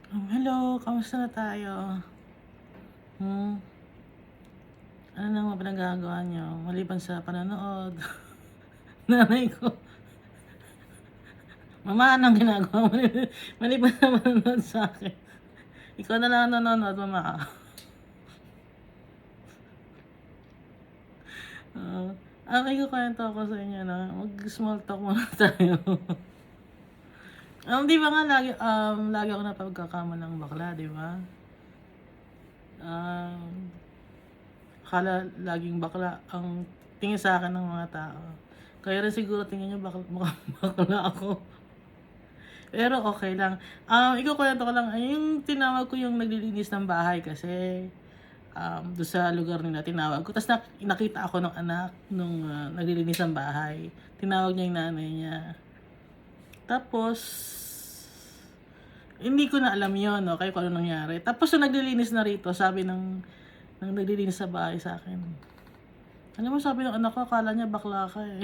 Hello, kamusta na tayo? Hmm, ano naman pinagagawa niyo maliban sa panonood? Nanay ko, "Mama, anong ginagawa mo maliban sa panonood sa'kin? Ikaw na lang ang nanonood, mama." Oo. May ikukuwento ako sa inyo 'no, mag-small talk muna tayo. 'Di ba nga lagi ako napagkakamalang bakla, 'di ba? Um, Akala laging bakla ang tingin sa'kin ng mga tao. Kaya rin siguro tingin niyo mukhang bakla ako. Pero okey lang. Ikukuwento ko lang, yung tinawag ko yung naglilinis ng bahay kasi, dun sa lugar nila tinawag ko ta's nakita ako nung anak nung, naglilinis ng bahay. Tinawag niya yung nanay niya. Tapos, hindi ko na alam yun, okey, kung anong nangyari. Tapos yung naglilinis na rito sabi ng naglilinis sa bahay sa'kin, "Alam mo, sabi ng anak ko akala niya bakla ka, eh."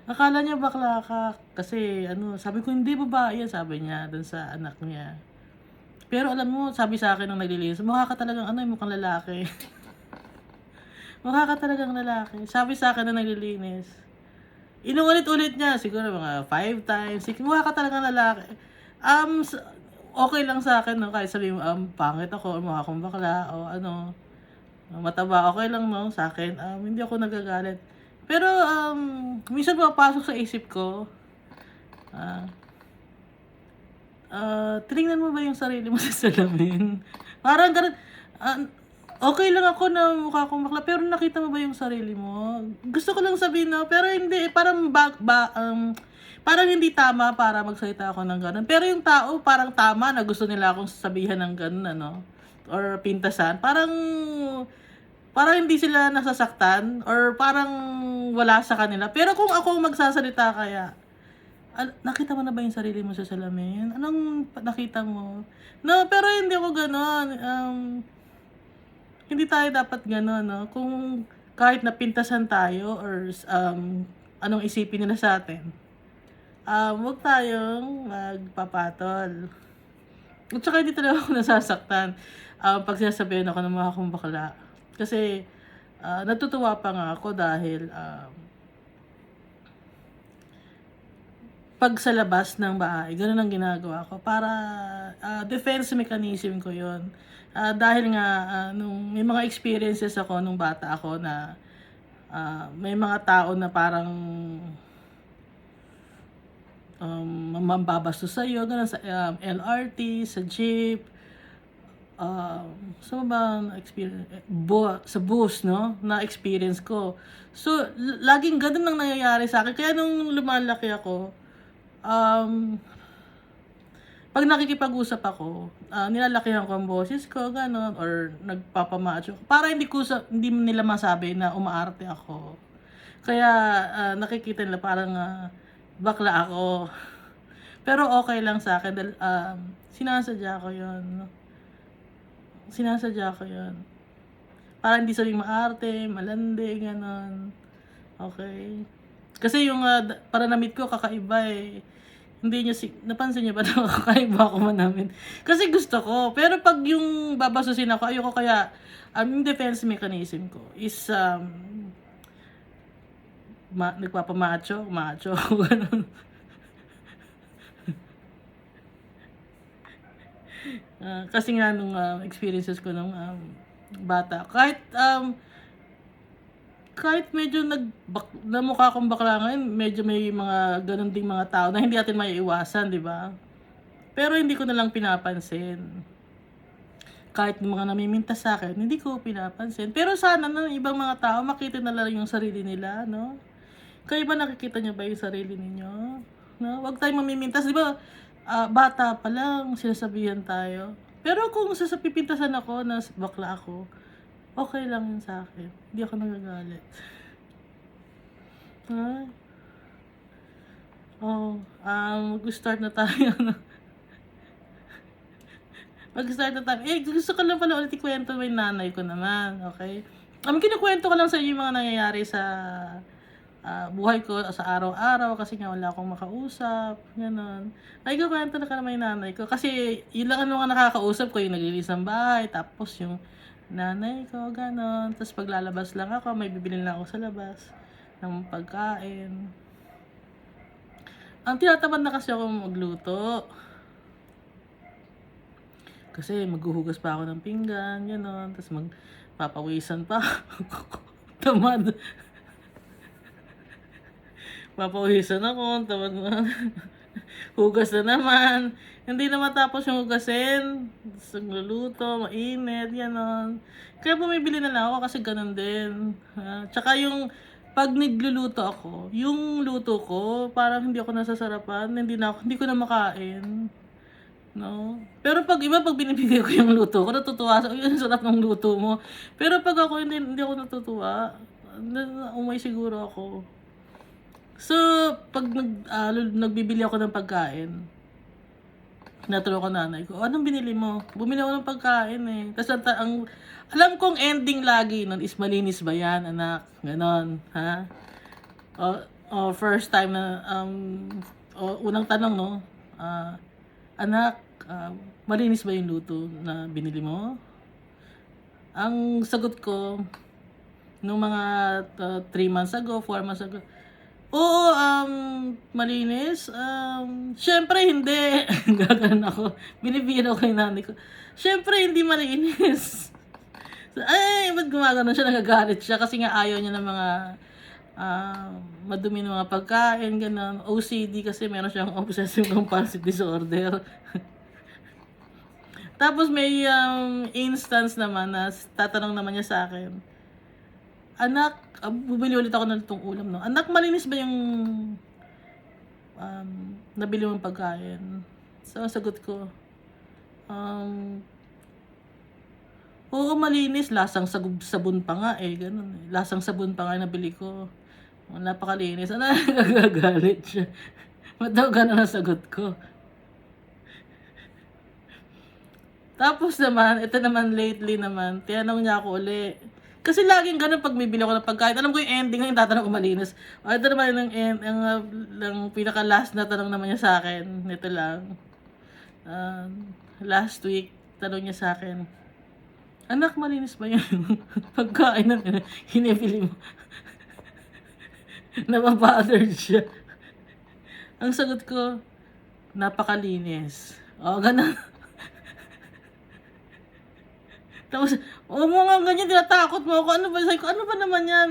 Akala niya bakla ka kasi ano, sabi ko, "Hindi, babae yan," sabi niya dun sa anak niya. Pero alam mo, sabi sa'kin nung naglilinis, "Mukha ka talagang ano, mukhang lalaki." "Mukha ka talagang lalaki," sabi sa'kin nung naglilinis. Inuulit-ulit niya siguro mga 5 times, "Mukha ka talagang lalaki." Sa okey lang sa'kin 'no, kahit sabihin mo, pangit ako or mukha akong bakla o ano, mataba, okey lang 'no sa'kin, hindi ako nagagalit. Pero, minsan pumapasok sa isip ko, ah tinignan mo ba yung sarili mo sa salamin? Parang gano'n, ah, okey lang ako na mukha akong bakla, pero nakita mo ba yung sarili mo? Gusto ko lang sabihin 'no, pero hindi, parang hindi tama para magsalita ako ng gano'n. Pero yung tao parang tama na gusto nila akong sabihan ng gano'n ano, or pintasan. Parang hindi sila nasasaktan or parang wala sa kanila. Pero kung ako magsasalita kaya, nakita mo na ba yung sarili mo sa salamin? Anong nakita mo? No, pero hindi ako gano'n, hindi tayo dapat gano'n 'no, kung kahit napintasan tayo or anong isipin nila sa'tin, huwag tayong magpapatol. At saka hindi talaga ako nasasaktan, 'pag sinasabihan ako ng mga akong bakla. Kasi, natutuwa pa nga ako dahil, 'pag sa labas ng bahay gano'n ang ginagawa ko para, defense mechanism ko 'yun. Dahil nga, nung may mga experiences ako nung bata ako na, may mga tao na parang, mambabastos sa'yo gano'n sa, LRT, sa jeep, saan mo ba sa bus 'no, na-experience ko. So, laging gano'n ang nangyayari sa'kin kaya nung lumalaki ako, um 'pag nakikipag-usap ako, nilalakihan ko ang boses ko gano'n or nagpapa-macho para hindi nila masabi na umaarte ako. Kaya, nakikita nila parang, bakla ako. Pero okey lang sa'kin dahil, sinasadya ko 'yun, sinasadya ko 'yun. Para hindi sabing maarte, malandi, gano'n, okey. Kasi yung, pananamit ko kakaiba, eh. Hindi niyo napansin niyo ba na kakaiba ako manamit? Kasi gusto ko, pero 'pag yung babastusin ako ayoko kaya, yung defense mechanism ko is, nagpapa-macho, macho ako gano'n. Kasi nga nung, experiences ko nung, bata kahit medyo na mukha akong bakla ngayon, medyo may mga gano'n ding mga tao na hindi natin maiiwasan, 'di ba? Pero hindi ko na lang pinapansin. Kahit yung mga namimintas sa'kin, hindi ko pinapansin. Pero sana ng ibang mga tao makita nila yung sarili nila 'no? Kayo ba nakikita niyo ba yung sarili ninyo, 'no? Huwag tayong mamimintas, 'di ba, bata pa lang sinasabihan tayo. Pero kung pipintasan ako na bakla ako, okey lang yun sa'kin, hindi ako nagagalit. Ay, oo, mag-start na tayo 'no? Mag-start na tayo. Gusto ko lang pala ulit ikuwento yung nanay ko naman, okey? Kinukuwento ko lang sa inyo yung mga nangyayari sa buhay ko sa araw-araw kasi nga wala akong makausap, gano'n. Ay, ikukuwento na ka naman yung nanay ko kasi yun lang ang mga nakakausap ko, yung naglilinis ng bahay, tapos yung nanay ko, gano'n. Tapos paglalabas lang ako, may bibilhin lang ako sa labas ng pagkain. Ang tinatamad na kasi ako magluto. Kasi maghuhugas pa ako ng pinggan, gano'n. Tapos magpapawisan pa ako. Tamad. Papawisan ako, tamad na. Hugas na naman. Hindi na matapos yung hugasin. Tapos nagluluto, mainit, gano'n. Kaya bumibili na lang ako kasi gano'n din. Tsaka yung pag nagluluto ako, yung luto ko, parang hindi ako nasasarapan, hindi ko na makain. No? Pero pag iba, pag binibigay ko yung luto ko, natutuwa sa, "Uy, ang sarap ng luto mo." Pero pag ako, hindi ako natutuwa. Umay siguro ako. So, pag nagbibili ako ng pagkain, tinatanong ko nanay ko, "Anong binili mo?" "Bumili ako ng pagkain eh." Tapos alam kong ending lagi nun is, "Malinis ba yan, anak?" Ganon, ha? First time na, unang tanong, no? Anak, malinis ba yung luto na binili mo? Ang sagot ko, nung mga 3 months ago, 4 months ago, oo, malinis. Siyempre hindi. Gaganon ako. Binibiro ko yung nanay ko. Siyempre hindi malinis. Ay, ba't gumagano siya? Nagagalit siya kasi nga ayaw niya ng mga madumi ng mga pagkain, gano'n. OCD kasi meron siyang obsessive compulsive disorder. Tapos may instance naman na tatanong naman niya sa akin, "Anak," bumili ulit ako ng itong ulam, no? "Anak, malinis ba yung nabili mong pagkain?" So, ang sagot ko, "Oo, malinis. Lasang sabon pa nga eh." Ganun eh. Lasang sabon pa nga nabili ko. Napakalinis. Ano, nagagalit siya. Ba't daw ganun ang sagot ko? Tapos naman, ito naman lately naman, tinanong niya ako uli. Kasi laging ganun pag bibili ako ng pagkain. Alam ko yung ending yung tatanong ko malinis. Ito naman yung pinaka-last na tanong naman niya sa akin. Ito lang. Last week, tanong niya sa akin, "Anak, malinis ba yung pagkain na hinibili mo?" Nababothered siya. Ang sagot ko, "Napakalinis." Ganun. Tapos, "Huwag mo nga ganyan, tinatakot mo ako." Ano ba, sabi ko, "Ano ba naman yan?"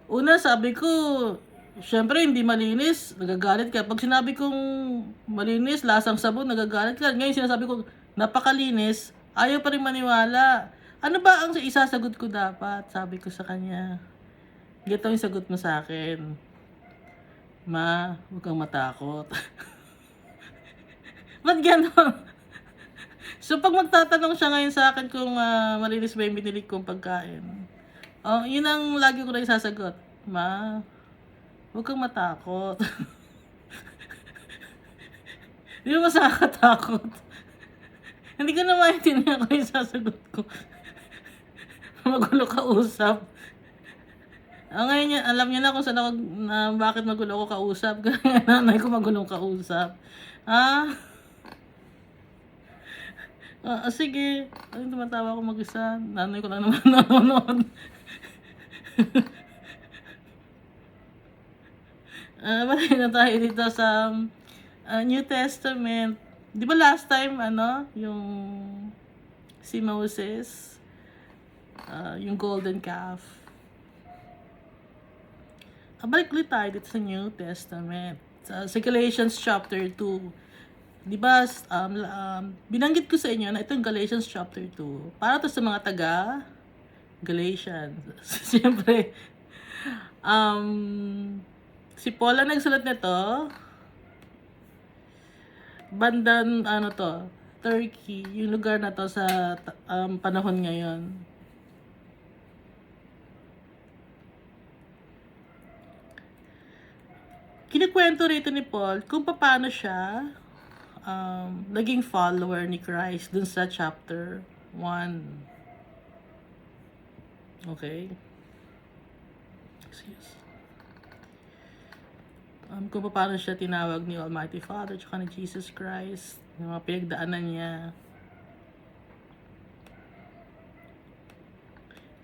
Una, sabi ko, syempre hindi malinis, nagagalit ka. Pag sinabi kong malinis, lasang sabon, nagagalit ka. Ngayon sinasabi ko, napakalinis, ayaw pa rin maniwala. Ano ba ang isasagot ko dapat? Sabi ko sa kanya. Ganito yung sagot mo sa akin, "Ma, huwag kang matakot." Ba't gano'n? So, pag magtatanong siya ngayon sa akin kung malinis ba yung binili kong pagkain, yun ang lagi ko na isasagot, "Ma, huwag kang matakot." Di ba mas nakakatakot? Hindi ko na maintindihan kung yung sasagot ko. Magulo kausap. Ngayon niya, alam niya na kung saan ako, bakit magulo ako kausap. Kaya nanay ko magulong kausap. Ah, sige. Ay, tumatawa ako mag-isa. Nanay ko lang naman nanonood. Balik na tayo dito sa New Testament. Di ba last time, yung si Moses, yung golden calf. Balik ulit tayo dito sa New Testament. Sa Galatians chapter 2. Di ba, binanggit ko sa inyo na itong Galatians chapter 2, para to sa mga taga Galatians. Siyempre, si Paul ang nagsulat nito, bandan, Turkey, yung lugar na to sa panahon ngayon. Kinikwento rito ni Paul kung paano siya naging follower ni Christ dun sa chapter 1. Okay? Excuse. kung paano siya tinawag ni Almighty Father tsaka ni Jesus Christ, yung mga pinagdaanan niya.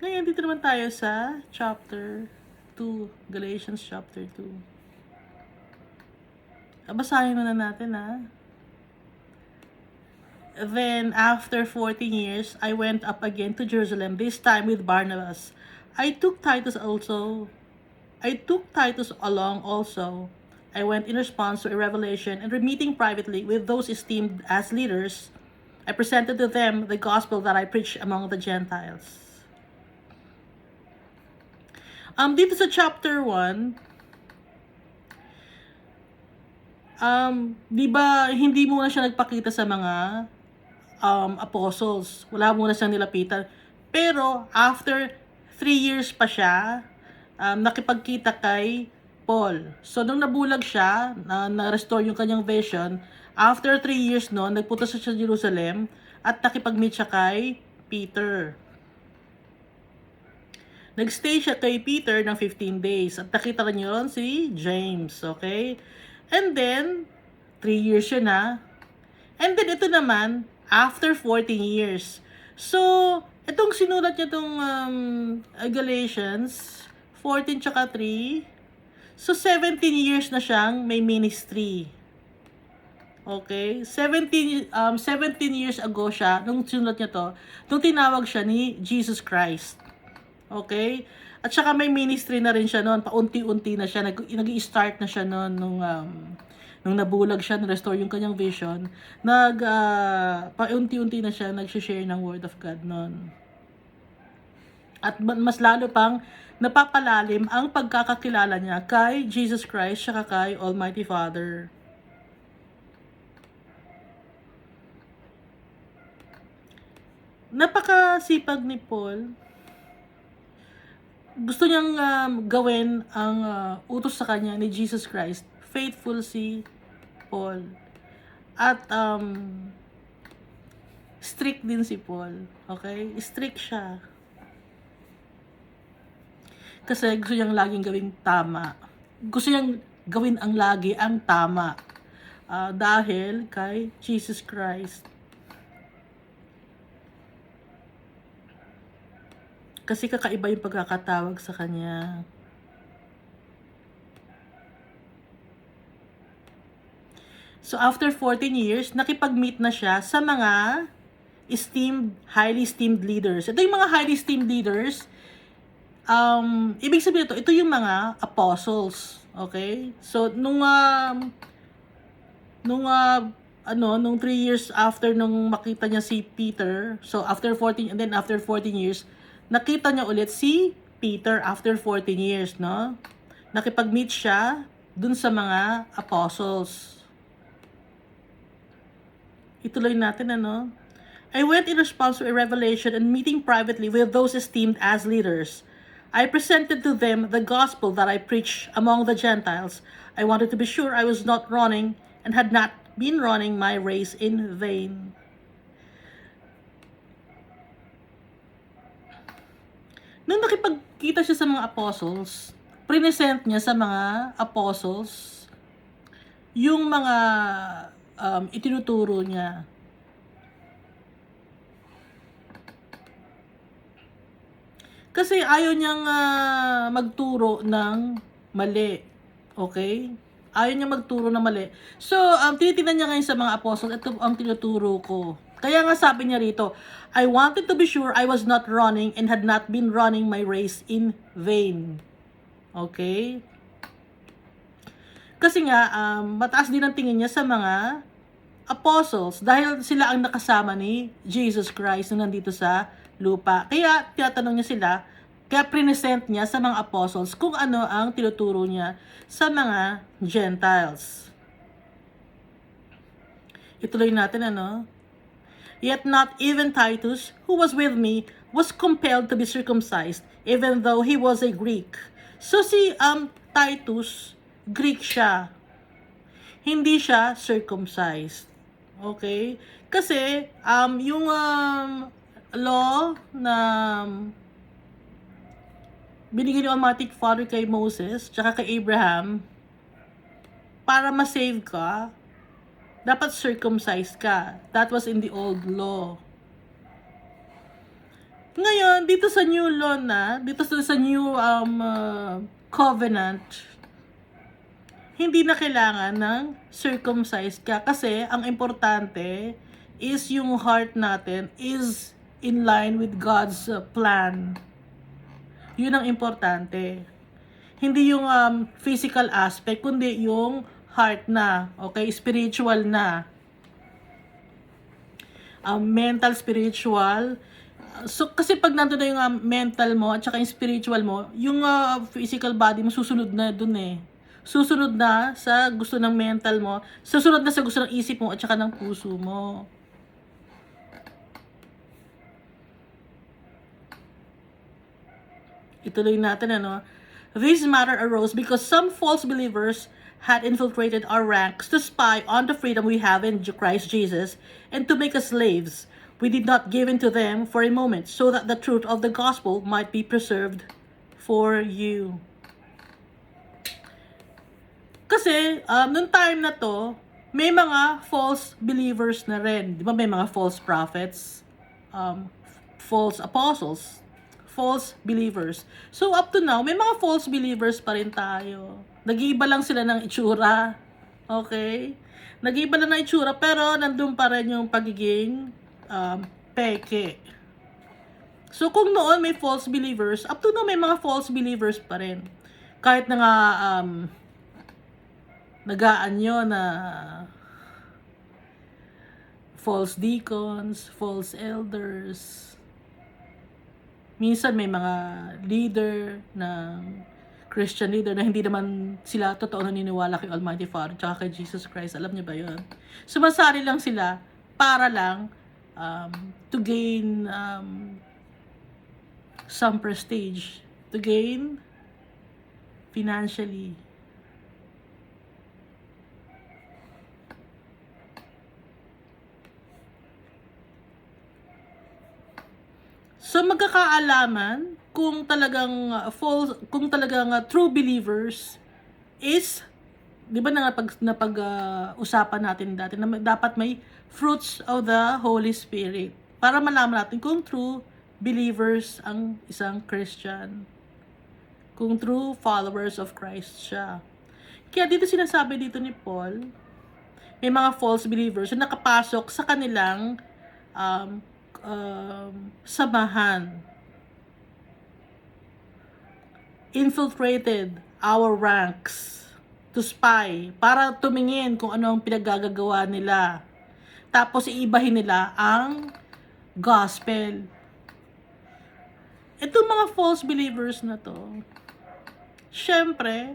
Ngayon, dito naman tayo sa chapter 2, Galatians chapter 2. Basahin muna natin Then, after 14 years, I went up again to Jerusalem, this time with Barnabas. I took Titus along also. I went in response to a revelation and meeting privately with those esteemed as leaders. I presented to them the gospel that I preached among the Gentiles. Dito sa chapter 1, di ba hindi muna siya nagpakita sa mga apostles. Wala muna siyang nilapitan. Pero after 3 years pa siya, nakipagkita kay Paul. So nung nabulag siya, na-restore yung kanyang vision, after 3 years noon, nagpunta siya sa Jerusalem at nakipag-meet siya kay Peter. Nagstay siya kay Peter ng 15 days at nakita niyo ron si James, okay? And then, 3 years siya na. And then, ito naman, after 14 years. So, itong sinulat niya itong Galatians, 14 tsaka 3. So, 17 years na siyang may ministry. Okay? 17 years ago siya, nung sinulat niya to, nung tinawag siya ni Jesus Christ. Okay? At saka may ministry na rin siya noon. Paunti-unti na siya. Nag-i-start na siya noon nung nabulag siya, na-restore yung kanyang vision. Paunti-unti na siya nag-share ng Word of God noon. At mas lalo pang napapalalim ang pagkakakilala niya kay Jesus Christ at kay Almighty Father. Napakasipag ni Paul. Gusto niyang gawin ang utos sa kanya ni Jesus Christ. Faithful si Paul. At strict din si Paul. Okay? Strict siya. Kasi gusto niyang laging gawing tama. Gusto niyang gawin ang lagi ang tama. Dahil kay Jesus Christ. Kasi kakaiba yung pagkakatawag sa kanya. So, after 14 years, nakipag-meet na siya sa mga highly esteemed leaders. Ito yung mga highly esteemed leaders. Ibig sabihin ito yung mga apostles. Okay? So, nung 3 years after nung makita niya si Peter, so after 14 years, nakita niya ulit si Peter after 14 years, no? Nakipag-meet siya dun sa mga apostles. Ituloy natin, I went in response to a revelation and meeting privately with those esteemed as leaders. I presented to them the gospel that I preached among the Gentiles. I wanted to be sure I was not running and had not been running my race in vain. Nung nakipagkita siya sa mga apostles, present niya sa mga apostles yung mga itinuturo niya. Kasi ayaw niyang magturo ng mali. Okay? Ayaw niyang magturo ng mali. So, tinitingnan niya ngayon sa mga apostles, ito ang tinuturo ko. Kaya nga sabi niya rito, I wanted to be sure I was not running and had not been running my race in vain. Okay? Kasi nga, mataas din ang tingin niya sa mga apostles dahil sila ang nakasama ni Jesus Christ na nandito sa lupa. Kaya tinatanong niya sila, kaya present niya sa mga apostles kung ano ang tinuturo niya sa mga Gentiles. Ituloy natin, Yet not even Titus, who was with me, was compelled to be circumcised, even though he was a Greek. So si Titus, Greek siya. Hindi siya circumcised. Okay? Kasi yung law na binigay ni Almighty Father kay Moses, tsaka kay Abraham, para ma-save ka, dapat circumcised ka. That was in the old law. Ngayon, dito sa new law na, dito sa new covenant, hindi na kailangan ng circumcised ka kasi ang importante is yung heart natin is in line with God's plan. Yun ang importante. Hindi yung physical aspect, kundi yung heart na, okay? Spiritual na. Mental, spiritual. So, kasi pag nandun na yung mental mo at saka yung spiritual mo, yung physical body mo susunod na dun eh. Susunod na sa gusto ng mental mo, susunod na sa gusto ng isip mo at saka ng puso mo. Ituloy natin This matter arose because some false believers had infiltrated our ranks to spy on the freedom we have in Christ Jesus and to make us slaves. We did not give in to them for a moment so that the truth of the gospel might be preserved for you. Kasi, nung time na to, may mga false believers na rin. Di ba may mga false prophets, false apostles, false believers. So, up to now, may mga false believers pa rin tayo. Nag-iiba lang sila ng itsura. Okay? Nag-iiba lang ng itsura, pero nandun pa rin yung pagiging peke. So, kung noon may false believers, up to now may mga false believers pa rin. Kahit na nga, nagaanyo na false deacons, false elders. Minsan may mga leader ng Christian leader na hindi naman sila totoo naniniwala kay Almighty Father tsaka kay Jesus Christ. Alam niyo ba yun? Sumasali lang sila para lang to gain some prestige, to gain financially. So magkakaalaman kung talagang false, kung talagang true believers is, 'di ba usapan natin dati na dapat may fruits of the Holy Spirit para malaman natin kung true believers ang isang Christian, kung true followers of Christ siya. Kaya dito sinasabi dito ni Paul, may mga false believers na nakapasok sa kanilang samahan, infiltrated our ranks to spy, para tumingin kung ano ang pinaggagawa nila. Tapos iibahin nila ang gospel. Itong mga false believers na to, syempre,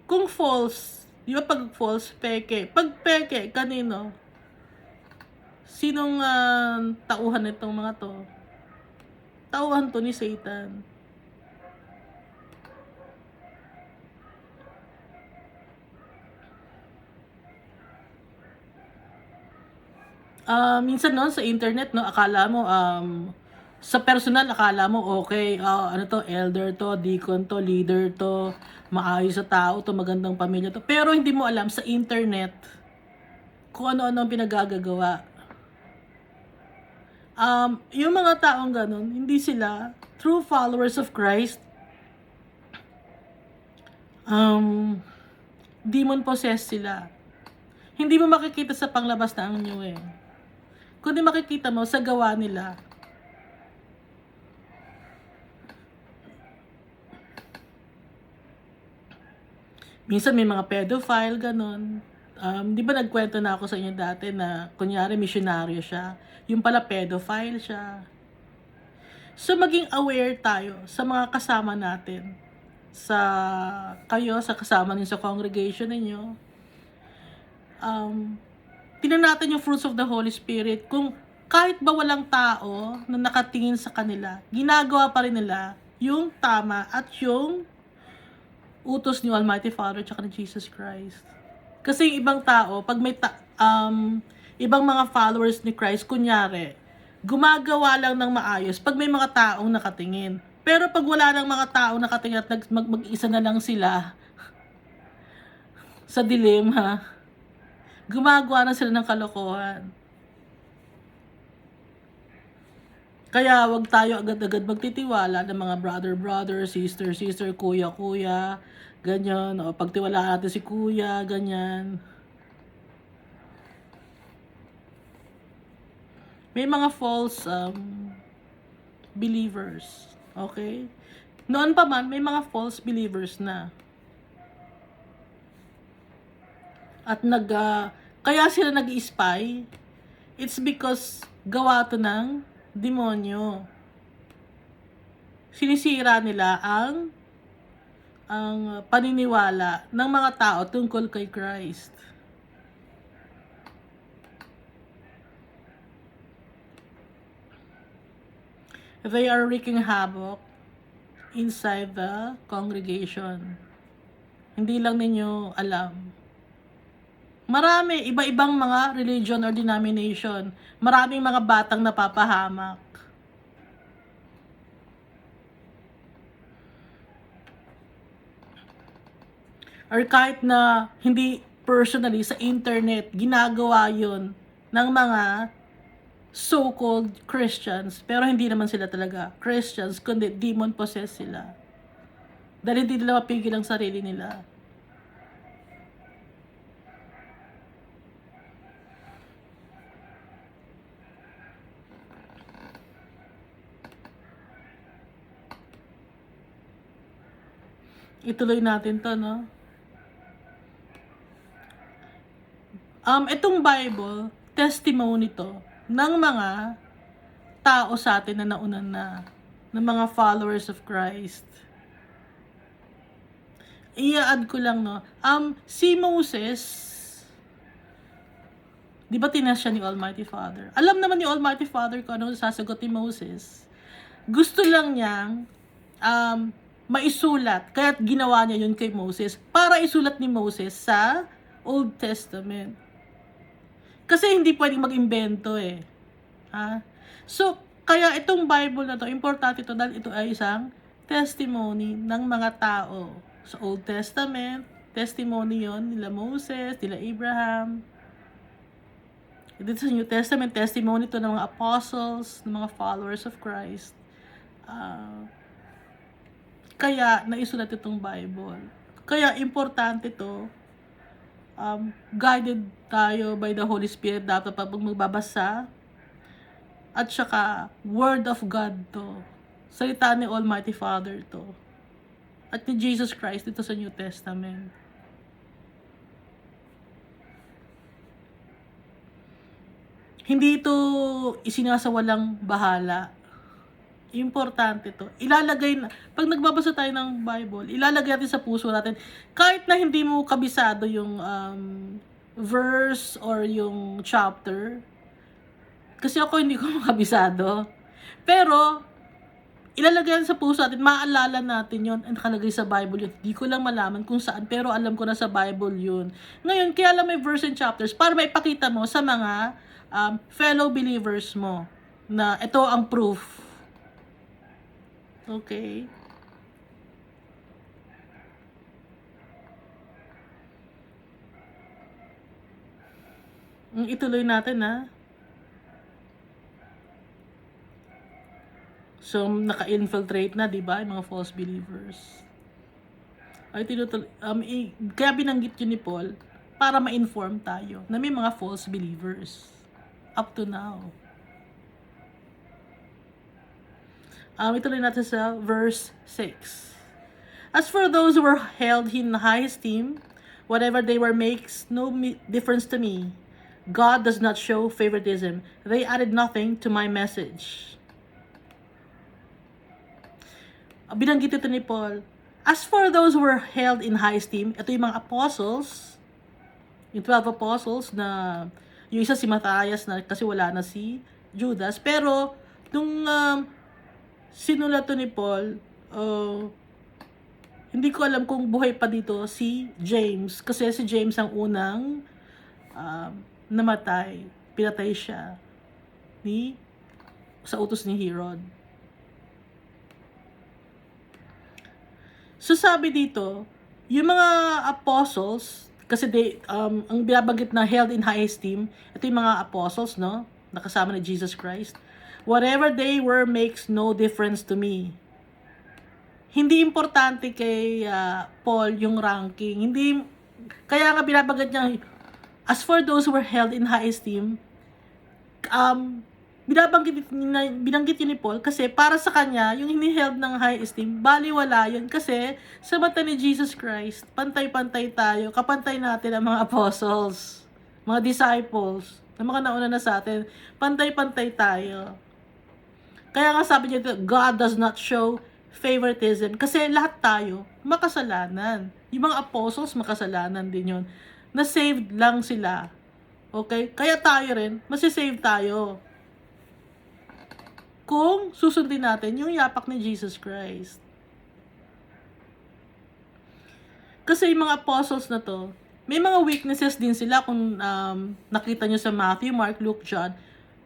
kung false, di ba pag false, peke. Pag peke, kanino? Sinong tauhan nitong mga to? Tauhan to ni Satan. Minsan sa internet akala mo sa personal akala mo okay, elder to, deacon to, leader to, maayos sa tao to, magandang pamilya to. Pero hindi mo alam sa internet kung ano-ano ang pinagagagawa. Yung mga taong ganun, hindi sila true followers of Christ. Demon possessed sila. Hindi mo makikita sa panglabas na anyo kundi makikita mo sa gawa nila. Minsan may mga pedophile, ganun. Di ba nagkwento na ako sa inyo dati na kunyari misyonaryo siya, yung pala pedophile siya. So maging aware tayo sa mga kasama natin, sa kasama ninyo sa congregation ninyo. Tingnan natin yung fruits of the Holy Spirit, kung kahit ba walang tao na nakatingin sa kanila, ginagawa pa rin nila yung tama at yung utos ni Almighty Father at ni Jesus Christ. Kasi yung ibang tao, pag may ibang mga followers ni Christ, kunyari, gumagawa lang ng maayos pag may mga taong nakatingin. Pero pag wala ng mga taong nakatingin at mag-isa na lang sila, sa dilemma. Gumagawa na sila ng kalokohan. Kaya wag tayo agad-agad magtitiwala ng mga brother, sister, kuya, ganyan. O pagtiwalaan natin si kuya, ganyan. May mga false believers. Okay? Noon pa man, may mga false believers na. At kaya sila nag-i-spy. It's because gawa to ng demonyo. Sinisira nila ang paniniwala ng mga tao tungkol kay Christ. They are wreaking havoc inside the congregation. Hindi lang ninyo alam. Marami, iba-ibang mga religion or denomination. Maraming mga batang napapahamak. Or kahit na hindi personally sa internet, ginagawa yun ng mga so-called Christians. Pero hindi naman sila talaga Christians, kundi demon-possessed sila. Dahil hindi nila mapigil ang sarili nila. Ituloy natin to, no? Itong Bible, testimony to ng mga tao sa atin na naunan na, ng mga followers of Christ. I-add ko lang, no? Si Moses, di ba tinest siya ni Almighty Father? Alam naman ni Almighty Father kung ano sasagot ni Moses. Gusto lang niyang maisulat, kaya't ginawa niya yun kay Moses, para isulat ni Moses sa Old Testament. Kasi hindi pwedeng mag-imbento eh. Ha? So, kaya itong Bible na to, importante ito dahil ito ay isang testimony ng mga tao. Sa Old Testament, testimony yon nila Moses, nila Abraham. Dito sa New Testament, testimony to ng mga apostles, ng mga followers of Christ. Kaya naisulat itong Bible. Kaya importante to. Guided tayo by the Holy Spirit dapat pag magbabasa. At saka, Word of God to. Salita ni Almighty Father to. At ni Jesus Christ dito sa New Testament. Hindi ito isinasawalang bahala. Importante to. Ilalagay na, pag nagbabasa tayo ng Bible, ilalagay natin sa puso natin. Kahit na hindi mo kabisado yung verse or yung chapter. Kasi ako hindi ko makabisado. Pero, ilalagay natin sa puso natin, maalala natin yun. Ang nakalagay sa Bible yun. Hindi ko lang malaman kung saan, pero alam ko na sa Bible yun. Ngayon, kaya lang may verse and chapters para maipakita mo sa mga fellow believers mo na ito ang proof. Okay. Ituloy natin, ha. So, naka-infiltrate na, di ba, yung mga false believers. Kaya binanggit yun ni Paul para ma-inform tayo na may mga false believers up to now. Ituloy natin sa verse 6. As for those who were held in high esteem, whatever they were makes no difference to me. God does not show favoritism. They added nothing to my message. Binanggit ito ni Paul. As for those who were held in high esteem, ito yung mga apostles, yung 12 apostles na, yung isa si Matthias na kasi wala na si Judas. Pero, nung sinulat to ni Paul, hindi ko alam kung buhay pa dito si James. Kasi si James ang unang namatay. Pinatay siya sa utos ni Herod. So sabi dito, yung mga apostles, Kasi ang binabanggit na held in high esteem, ito yung mga apostles, no? Nakasama ni Jesus Christ. Whatever they were makes no difference to me. Hindi importante kay Paul yung ranking. Hindi, kaya nga binabanggit niya, as for those who were held in high esteem, binanggit yun ni Paul kasi para sa kanya, yung hiniheld ng high esteem, baliwala yun kasi sa mata ni Jesus Christ, pantay-pantay tayo, kapantay natin ang mga apostles, mga disciples, na mga nauna na sa atin, pantay-pantay tayo. Kaya nga sabi niya dito, God does not show favoritism kasi lahat tayo makasalanan. Yung mga apostles makasalanan din yun. Na saved lang sila. Okay? Kaya tayo rin, masisave tayo. Kung susundin natin yung yapak ni Jesus Christ. Kasi yung mga apostles na to, may mga weaknesses din sila kung nakita nyo sa Matthew, Mark, Luke, John.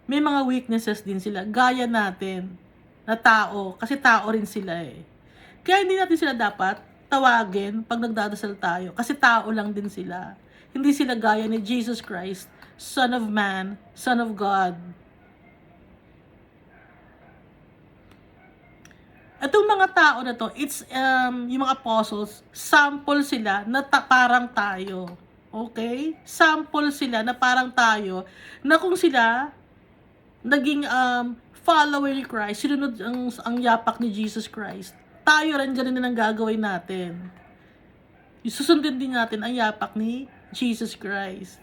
May mga weaknesses din sila. Gaya natin na tao. Kasi tao rin sila eh. Kaya hindi natin sila dapat tawagin pag nagdadasal tayo. Kasi tao lang din sila. Hindi sila gaya ni Jesus Christ, Son of Man, Son of God. Itong mga tao na to, it's yung mga apostles, sample sila na parang tayo. Okay? Sample sila na parang tayo, na kung sila naging follower ni Christ, sinunod ang yapak ni Jesus Christ, tayo rin ganun na ang gagawin natin. Susundin din natin ang yapak ni Jesus Christ.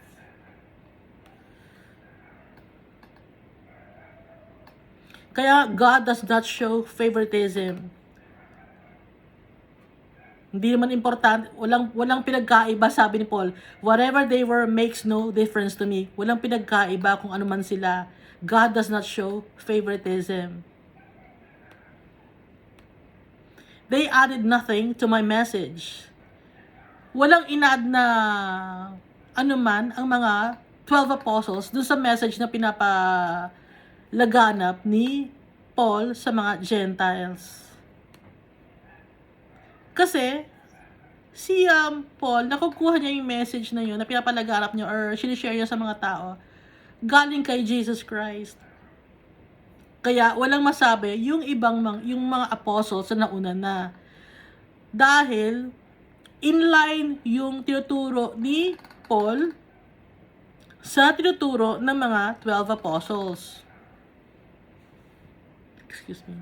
Kaya God does not show favoritism. Hindi naman importante, walang pinagkaiba, sabi ni Paul. Whatever they were makes no difference to me. Walang pinagkaiba kung ano man sila. God does not show favoritism. They added nothing to my message. Walang inad na anuman ang mga 12 apostles dun sa message na pinapalaganap ni Paul sa mga Gentiles. Kasi si Paul, nakukuha niya yung message na yun na pinapalaganap niya or sinishare niya sa mga tao galing kay Jesus Christ. Kaya walang masabi yung yung mga apostles na nauna na. Dahil inline yung tinuturo ni Paul sa tinuturo ng mga 12 apostles. Excuse me.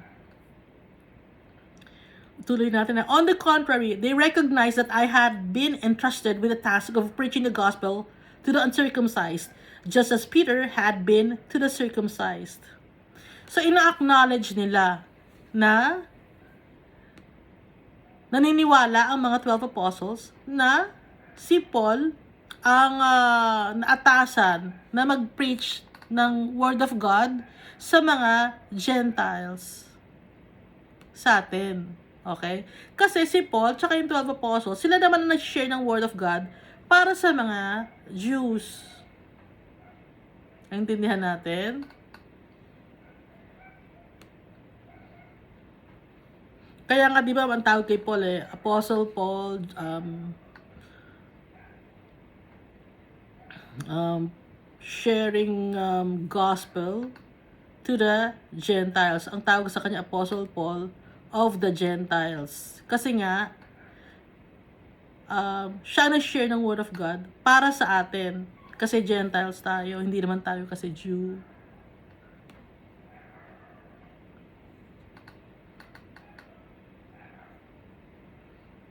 Tuloy natin na, on the contrary, they recognized that I had been entrusted with the task of preaching the gospel to the uncircumcised, just as Peter had been to the circumcised. So, ina-acknowledge nila na naniniwala ang mga 12 apostles na si Paul ang naatasan na mag-preach ng Word of God sa mga Gentiles sa atin. Okay? Kasi si Paul tsaka yung 12 apostles, sila naman na nag-share ng Word of God para sa mga Jews. Naintindihan natin? Kaya nga, di ba, ang tawag kay Paul Apostle Paul, sharing gospel to the Gentiles. Ang tawag sa kanya, Apostle Paul of the Gentiles. Kasi nga, siya na-share ng Word of God para sa atin. Kasi Gentiles tayo, hindi naman tayo kasi Jew.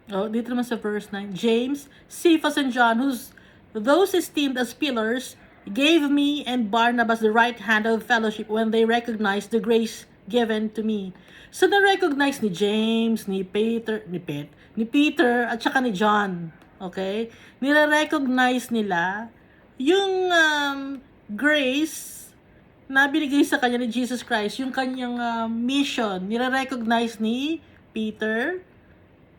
Dito naman sa verse 9, James, Cephas, and John, those esteemed as pillars, gave me and Barnabas the right hand of fellowship when they recognized the grace given to me. So, na-recognize ni James, ni Peter, at saka ni John. Okay? Nire-recognize nila yung grace na binigay sa kanya ni Jesus Christ, yung kanyang mission. Nire-recognize ni Peter,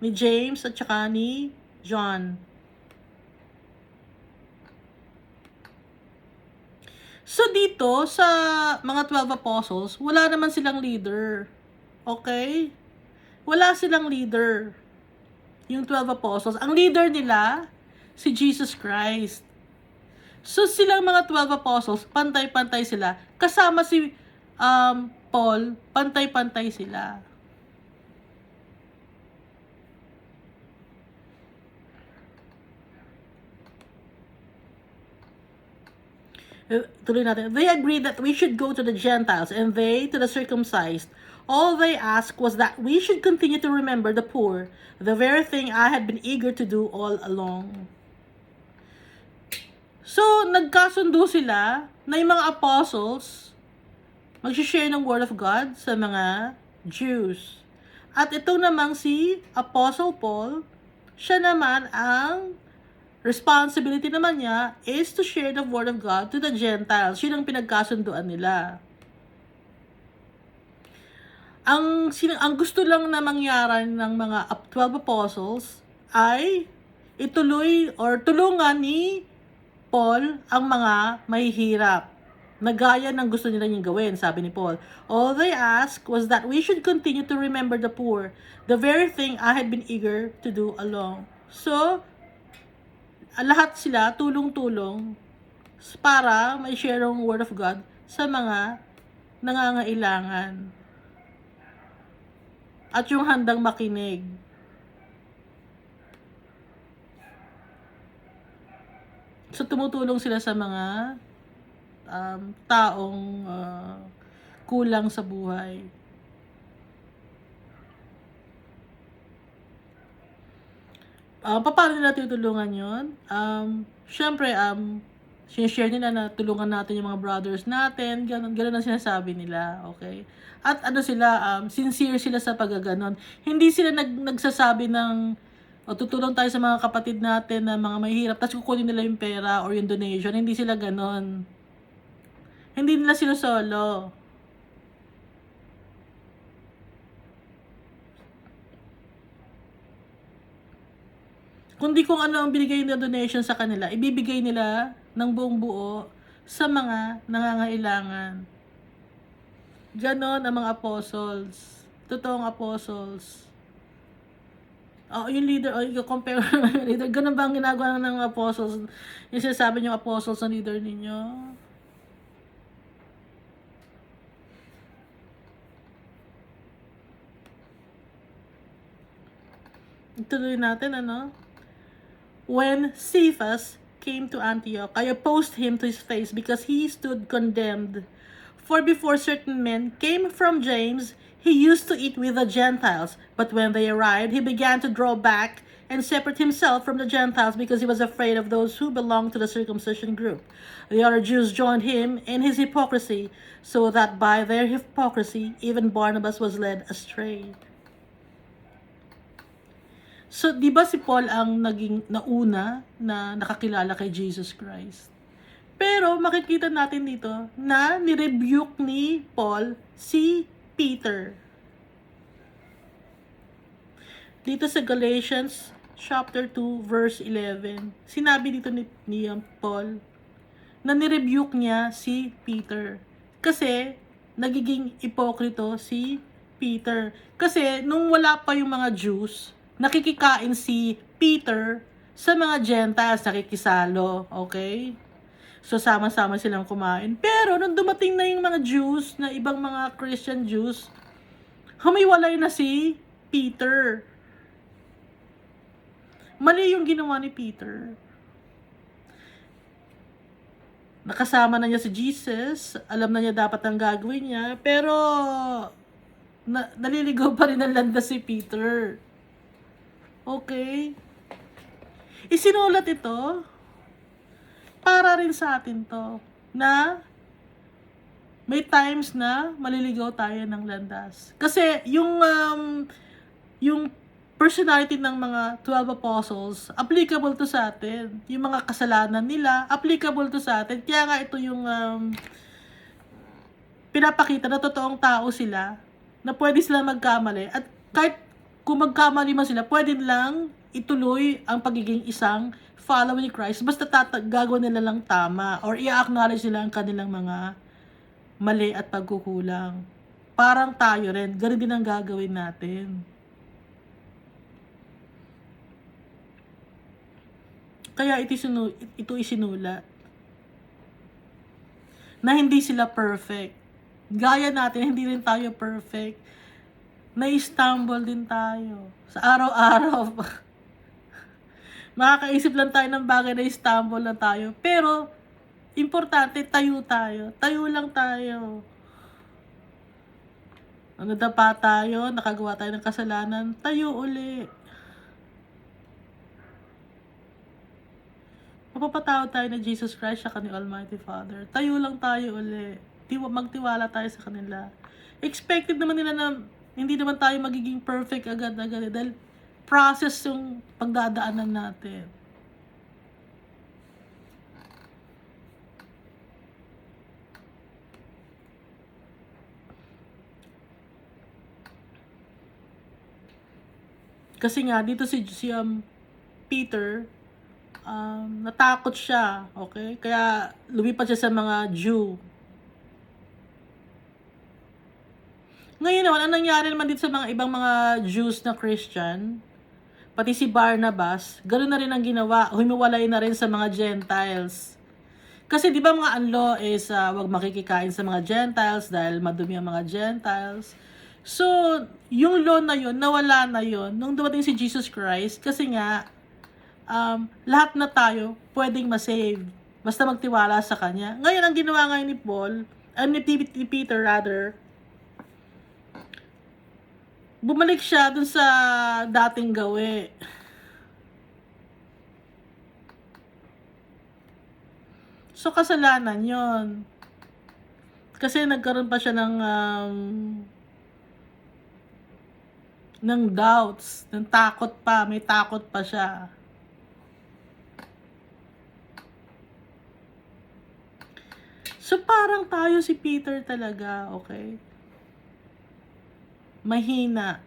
ni James, at saka ni John. So, dito, sa mga 12 apostles, wala naman silang leader. Okay? Wala silang leader. Yung 12 apostles. Ang leader nila, si Jesus Christ. So silang mga 12 apostles, pantay-pantay sila. Kasama si Paul, pantay-pantay sila. Tuloy natin. They agreed that we should go to the Gentiles and they to the circumcised. All they asked was that we should continue to remember the poor, the very thing I had been eager to do all along. So, nagkasundo sila na yung mga apostles mag-share ng Word of God sa mga Jews. At ito namang si Apostle Paul, siya naman ang responsibility naman niya is to share the Word of God to the Gentiles. Yun ang pinagkasunduan nila. Ang gusto lang na mangyari ng mga 12 apostles ay ituloy or tulungan ni Paul ang mga mahihirap. Nagaya ng gusto nila yung gawin, sabi ni Paul. All they asked was that we should continue to remember the poor, the very thing I had been eager to do along. So, lahat sila tulong-tulong para may share ang Word of God sa mga nangangailangan at yung handang makinig. So, tumutulong sila sa mga taong kulang sa buhay. Paano nila tutulungan yun? Siyempre, sinishare nila na tulungan natin yung mga brothers natin, ganun ang sinasabi nila, okay? At sila, sincere sila sa paggaganon. Hindi sila nagsasabi ng, tutulong tayo sa mga kapatid natin na mga mahihirap, tapos kukunin nila yung pera or yung donation. Hindi sila ganon. Hindi nila sila solo. Kundi kung ano ang binigay na donation sa kanila, ibibigay nila ng buong buo sa mga nangangailangan. Ganon ang mga apostles. Totoong apostles. Yung leader, yung compare leader, ganon ba ang ginagawa ng apostles? Yung sinasabi niyong apostles ang leader ninyo? Ituloy natin, When Cephas came to Antioch, I opposed him to his face because he stood condemned. For before certain men came from James, he used to eat with the Gentiles. But when they arrived, he began to draw back and separate himself from the Gentiles because he was afraid of those who belonged to the circumcision group. The other Jews joined him in his hypocrisy, so that by their hypocrisy, even Barnabas was led astray. So, di ba si Paul ang naging nauna na nakakilala kay Jesus Christ? Pero makikita natin dito na nirebuke ni Paul si Peter. Dito sa Galatians chapter 2 verse 11, sinabi dito ni Paul na nirebuke niya si Peter. Kasi nagiging ipokrito si Peter. Kasi nung wala pa yung mga Jews, nakikikain si Peter sa mga Gentiles, nakikisalo, okay? So, sama-sama silang kumain. Pero, nung dumating na yung mga Jews, na ibang mga Christian Jews, humiwalay na si Peter. Mali yung ginawa ni Peter. Nakasama na niya si Jesus, alam na niya dapat ang gagawin niya, pero, naliligaw pa rin ang landas si Peter. Okay? Isinulat ito para rin sa atin to na may times na maliligaw tayo ng landas. Kasi yung personality ng mga 12 apostles, applicable to sa atin. Yung mga kasalanan nila, applicable to sa atin. Kaya nga ito yung pinapakita na totoong tao sila, na pwede sila magkamali. At kahit kung magkamali man sila, pwede lang ituloy ang pagiging isang follower ni Christ, basta gagawin nila lang tama or i-acknowledge nila ang kanilang mga mali at pagkukulang. Parang tayo rin, ganun din ang gagawin natin. Kaya ito isinulat na hindi sila perfect. Gaya natin, hindi rin tayo perfect. May-stumble din tayo. Sa araw-araw. Makakaisip lang tayo ng bagay na stumble na tayo. Pero, importante, tayo tayo. Tayo lang tayo. Nadapa tayo, nakagawa tayo ng kasalanan, tayo uli. Mapapatawad tayo na Jesus Christ siya ni Almighty Father. Tayo lang tayo uli. Magtiwala tayo sa kanila. Expected naman nila na hindi naman tayo magiging perfect agad-agad dahil process yung pagdadaanan natin. Kasi nga dito si Peter, natakot siya, okay? Kaya lumipat siya sa mga Jew. Ngayon naman, anong nangyari naman dito sa mga ibang mga Jews na Christian? Pati si Barnabas, ganoon na rin ang ginawa, humiwalay na rin sa mga Gentiles. Kasi di ba mga law is wag makikikain sa mga Gentiles dahil madumi ang mga Gentiles. So, yung law na yun, nawala na yun nung dumating si Jesus Christ kasi nga, lahat na tayo pwedeng masave. Basta magtiwala sa Kanya. Ngayon, ang ginawa ngayon ni ni Peter rather, bumalik siya dun sa dating gawi. So, kasalanan yon. Kasi nagkaroon pa siya ng doubts, ng takot pa, may takot pa siya. So, parang tayo si Peter talaga, okay? Mahina.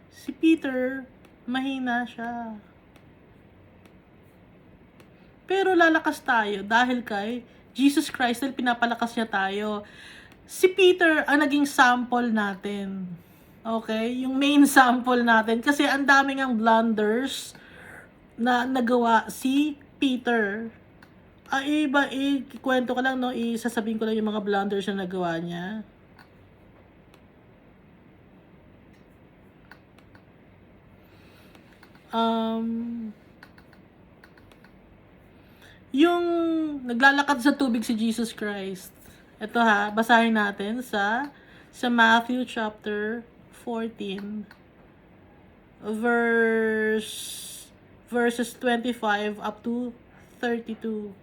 Si Peter, mahina siya. Pero lalakas tayo dahil kay Jesus Christ, dahil pinapalakas niya tayo. Si Peter ang naging sample natin. Okay? Yung main sample natin. Kasi ang daming ang blunders na nagawa si Peter. Kwento ko lang, no? Isasabihin ko lang yung mga blunders na nagawa niya. Yung naglalakad sa tubig si Jesus Christ. Ito ha, basahin natin sa Matthew chapter 14 verses 25 up to 32.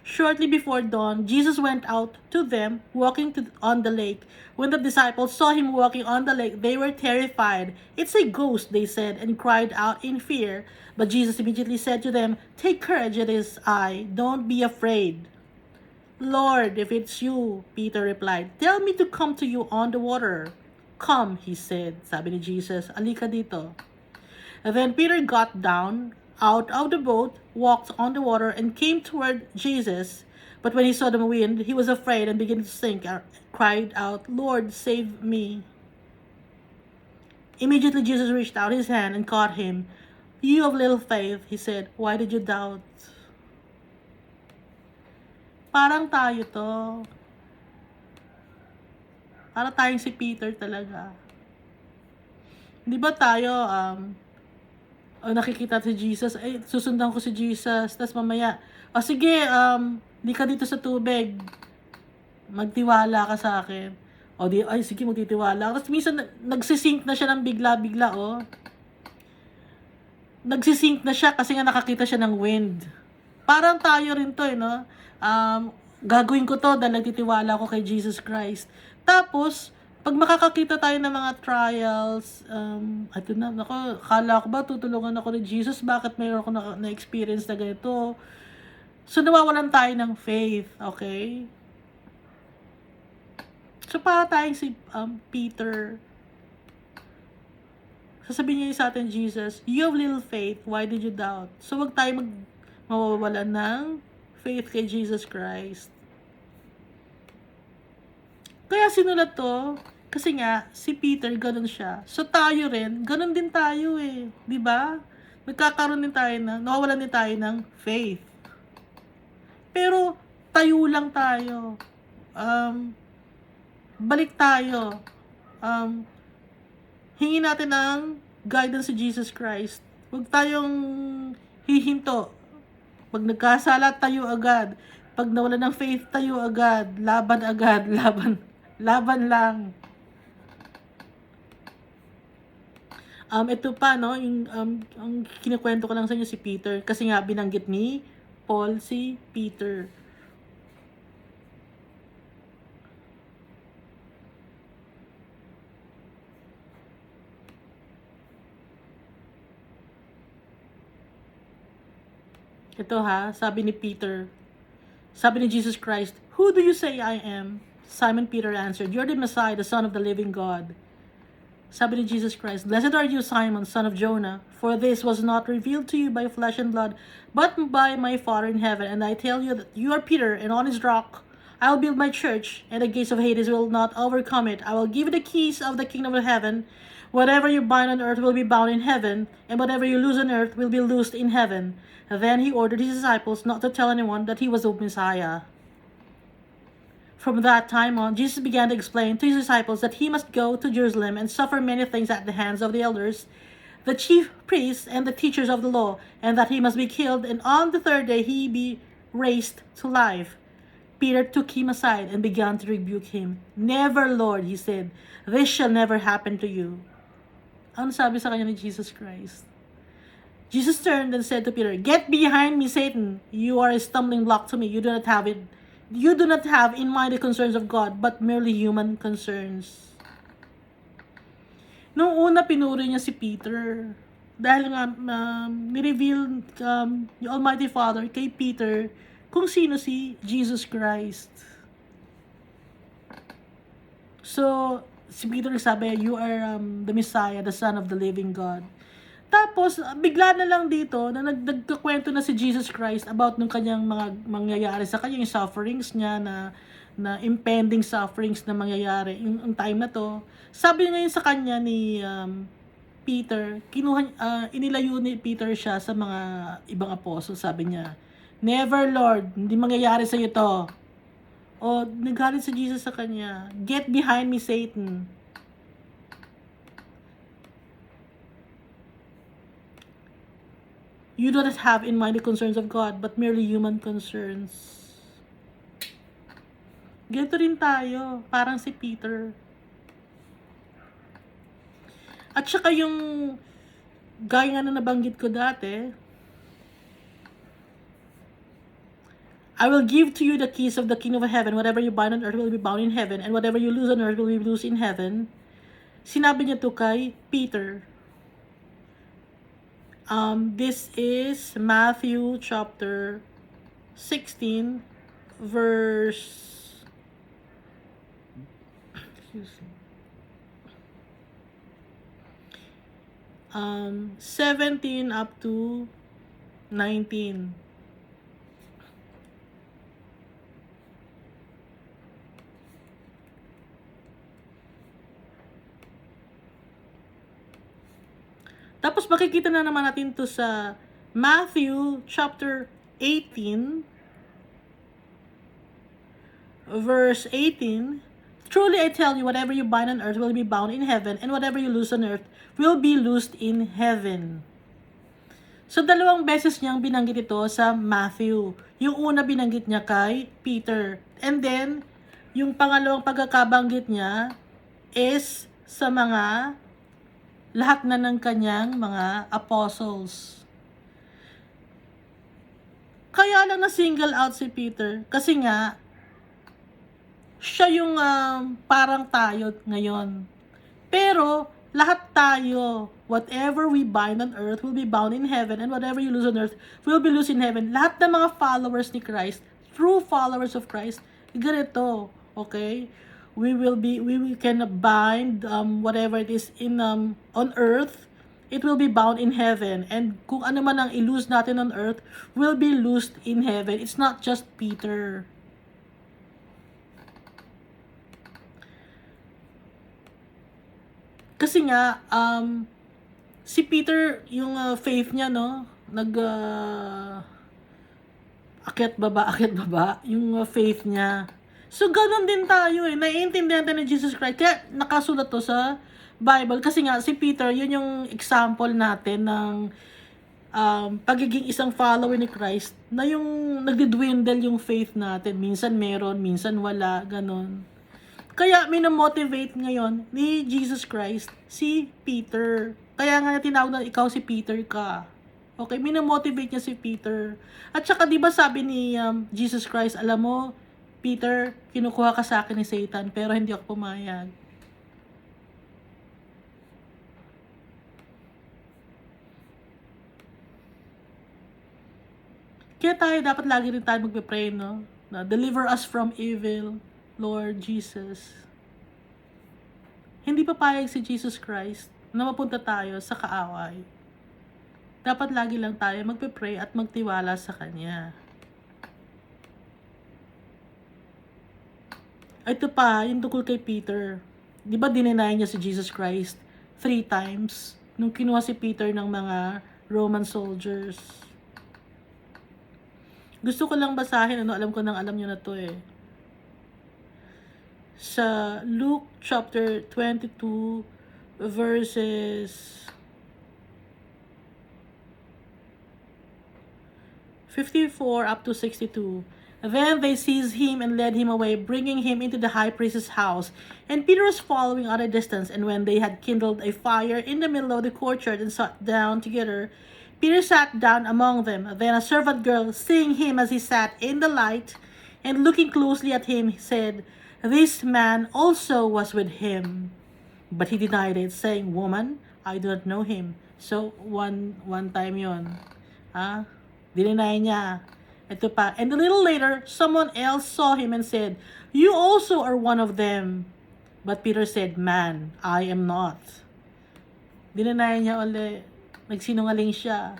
Shortly before dawn, Jesus went out to them, walking on the lake. When the disciples saw him walking on the lake, they were terrified. "It's a ghost," they said, and cried out in fear. But Jesus immediately said to them, "Take courage, it is I. Don't be afraid." "Lord, if it's you," Peter replied, "tell me to come to you on the water." "Come," he said. Sabi ni Jesus, "Alika dito." And then Peter got down out of the boat, walked on the water, and came toward Jesus. But when he saw the wind, he was afraid and began to sink, cried out, "Lord, save me." Immediately Jesus reached out his hand and caught him. "You of little faith," he said, "why did you doubt?" Parang tayo to. Parang tayong si Peter talaga. Di ba tayo, nakikita si Jesus, susundan ko si Jesus, tas mamaya, sige, di ka dito sa tubig, magtiwala ka sa akin. Sige, magtitiwala. Tapos minsan, nagsisink na siya ng bigla-bigla, Nagsisink na siya kasi nga nakakita siya ng wind. Parang tayo rin to, no? Gagawin ko to dahil nagtitiwala ko kay Jesus Christ. Tapos, pag makakakita tayo ng mga trials, ito na, kala ko ba tutulungan ako ni Jesus? Bakit mayroon ako na-experience na ganito? So, nawawalan tayo ng faith, okay? So, para tayong si Peter, sasabihin niya sa atin, Jesus, "You have little faith, why did you doubt?" So, wag tayo mawawalan ng faith kay Jesus Christ. Kaya sinulat to, kasi nga, si Peter, ganun siya. So, tayo rin, ganun din tayo eh. Diba? nagkakaroon din tayo nawawalan din tayo ng faith. Pero, tayo lang tayo. Balik tayo. Hingin natin ng guidance si Jesus Christ. Huwag tayong hihinto. Pag nagkasala, tayo agad. Pag nawala ng faith, tayo agad. Laban agad. Laban lang. Ito pa, no, ang kinikwento ko lang sa inyo si Peter. Kasi nga, binanggit ni Paul si Peter. Ito ha, sabi ni Peter. Sabi ni Jesus Christ, "Who do you say I am?" Simon Peter answered, "You're the Messiah, the Son of the living God." Sabi ni Jesus Christ, "Blessed are you, Simon, son of Jonah, for this was not revealed to you by flesh and blood, but by my Father in heaven. And I tell you that you are Peter, and on his rock I will build my church, and the gates of Hades will not overcome it. I will give you the keys of the kingdom of heaven. Whatever you bind on earth will be bound in heaven, and whatever you loose on earth will be loosed in heaven." Then he ordered his disciples not to tell anyone that he was the Messiah. From that time on, Jesus began to explain to his disciples that he must go to Jerusalem and suffer many things at the hands of the elders, the chief priests, and the teachers of the law, and that he must be killed, and on the third day he be raised to life. Peter took him aside and began to rebuke him. "Never, Lord," he said, "this shall never happen to you." Ano sabi sa kanya ni Jesus Christ? Jesus turned and said to Peter, "Get behind me, Satan. You are a stumbling block to me. You do not have in mind the concerns of God, but merely human concerns." Noong una, pinuri niya si Peter. Dahil nga, nireveal yung Almighty Father kay Peter kung sino si Jesus Christ. So, si Peter sabi, "You are the Messiah, the Son of the living God." Tapos, bigla na lang dito, na nagkakwento na si Jesus Christ about nung kanyang mga mangyayari sa kanya, yung sufferings niya, na impending sufferings na mangyayari, yung time na to. Sabi ngayon sa kanya ni Peter, inilayo ni Peter siya sa mga ibang apostol. Sabi niya, "Never, Lord, hindi mangyayari sa iyo to." O, nagalit si Jesus sa kanya, "Get behind me, Satan." You do not have in mind the concerns of God, but merely human concerns. Ganito rin tayo, parang si Peter. At saka yung, gaya nga na nabanggit ko dati, "I will give to you the keys of the kingdom of heaven. Whatever you bind on earth will be bound in heaven, and whatever you loose on earth will be loosed in heaven." Sinabi niya to kay Peter. This is Matthew chapter 16, verse 17 up to 19. Tapos makikita na naman natin to sa Matthew chapter 18, verse 18. "Truly I tell you, whatever you bind on earth will be bound in heaven, and whatever you loose on earth will be loosed in heaven." So, dalawang beses niyang binanggit ito sa Matthew. Yung una binanggit niya kay Peter. And then, yung pangalawang pagkakabanggit niya is sa lahat na ng kanyang mga apostles. Kaya lang na-single out si Peter kasi nga, siya yung parang tayo ngayon. Pero, lahat tayo, whatever we bind on earth will be bound in heaven, and whatever you loose on earth will be loosed in heaven. Lahat ng mga followers ni Christ, true followers of Christ, ganito, okay? We can bind whatever it is in on earth, it will be bound in heaven, and kung ano man ang i-loose natin on earth will be loosed in heaven. It's not just Peter. Kasi nga Si Peter, yung faith niya, no? Akyat baba, yung faith niya. So, ganun din tayo eh. Naiintindihan tayo ni Jesus Christ. Kaya nakasulat to sa Bible. Kasi nga, si Peter, yun yung example natin ng pagiging isang follower ni Christ na yung nagdidwindle yung faith natin. Minsan meron, minsan wala, ganun. Kaya minamotivate ngayon ni Jesus Christ si Peter. Kaya nga tinawag na ikaw si Peter ka. Okay, minamotivate niya si Peter. At saka 'di ba sabi ni Jesus Christ, alam mo, Peter, kinukuha ka sa akin ni Satan pero hindi ako pumayag. Kaya tayo dapat lagi rin tayo magpe-pray, no? Na deliver us from evil, Lord Jesus. Hindi papayag si Jesus Christ na mapunta tayo sa kaaway. Dapat lagi lang tayo magpe-pray at magtiwala sa Kanya. Ito pa, yung tungkol kay Peter. Di ba dininay niya si Jesus Christ 3 times nung kinuha si Peter ng mga Roman soldiers? Gusto ko lang basahin, alam ko nang alam nyo na to eh. Sa Luke chapter 22 verses 54 up to 62. Then they seized him and led him away, bringing him into the high priest's house. And Peter was following at a distance. And when they had kindled a fire in the middle of the courtyard and sat down together, Peter sat down among them. Then a servant girl, seeing him as he sat in the light, and looking closely at him, said, "This man also was with him." But he denied it, saying, "Woman, I do not know him." So, one time yon. Dinay niya. Ito pa. And a little later, someone else saw him and said, "You also are one of them." But Peter said, "Man, I am not." Dinay niya ulit. Nagsinungaling siya.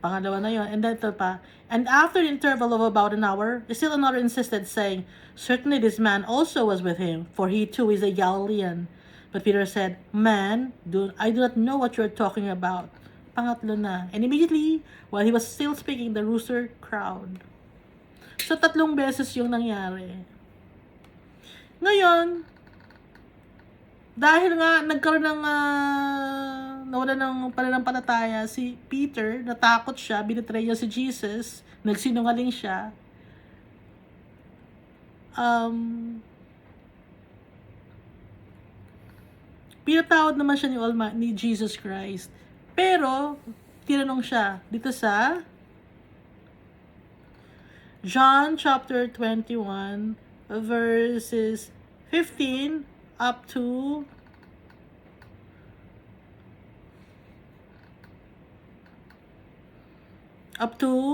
Pangalawa na yon. And then ito pa. And after the interval of about an hour, still another insisted, saying, "Certainly this man also was with him, for he too is a Galilean." But Peter said, "Man, I do not know what you are talking about." Pangatlo na. And immediately, while he was still speaking, the rooster crowed. So, 3 beses yung nangyari. Ngayon, dahil nga nagkaroon ng nawala ng pananampalataya si Peter, natakot siya, binitray niya si Jesus, nagsinungaling siya. Pinatawad naman siya ni Jesus Christ. Pero, tinanong siya dito sa John chapter 21 verses 15 up to 23.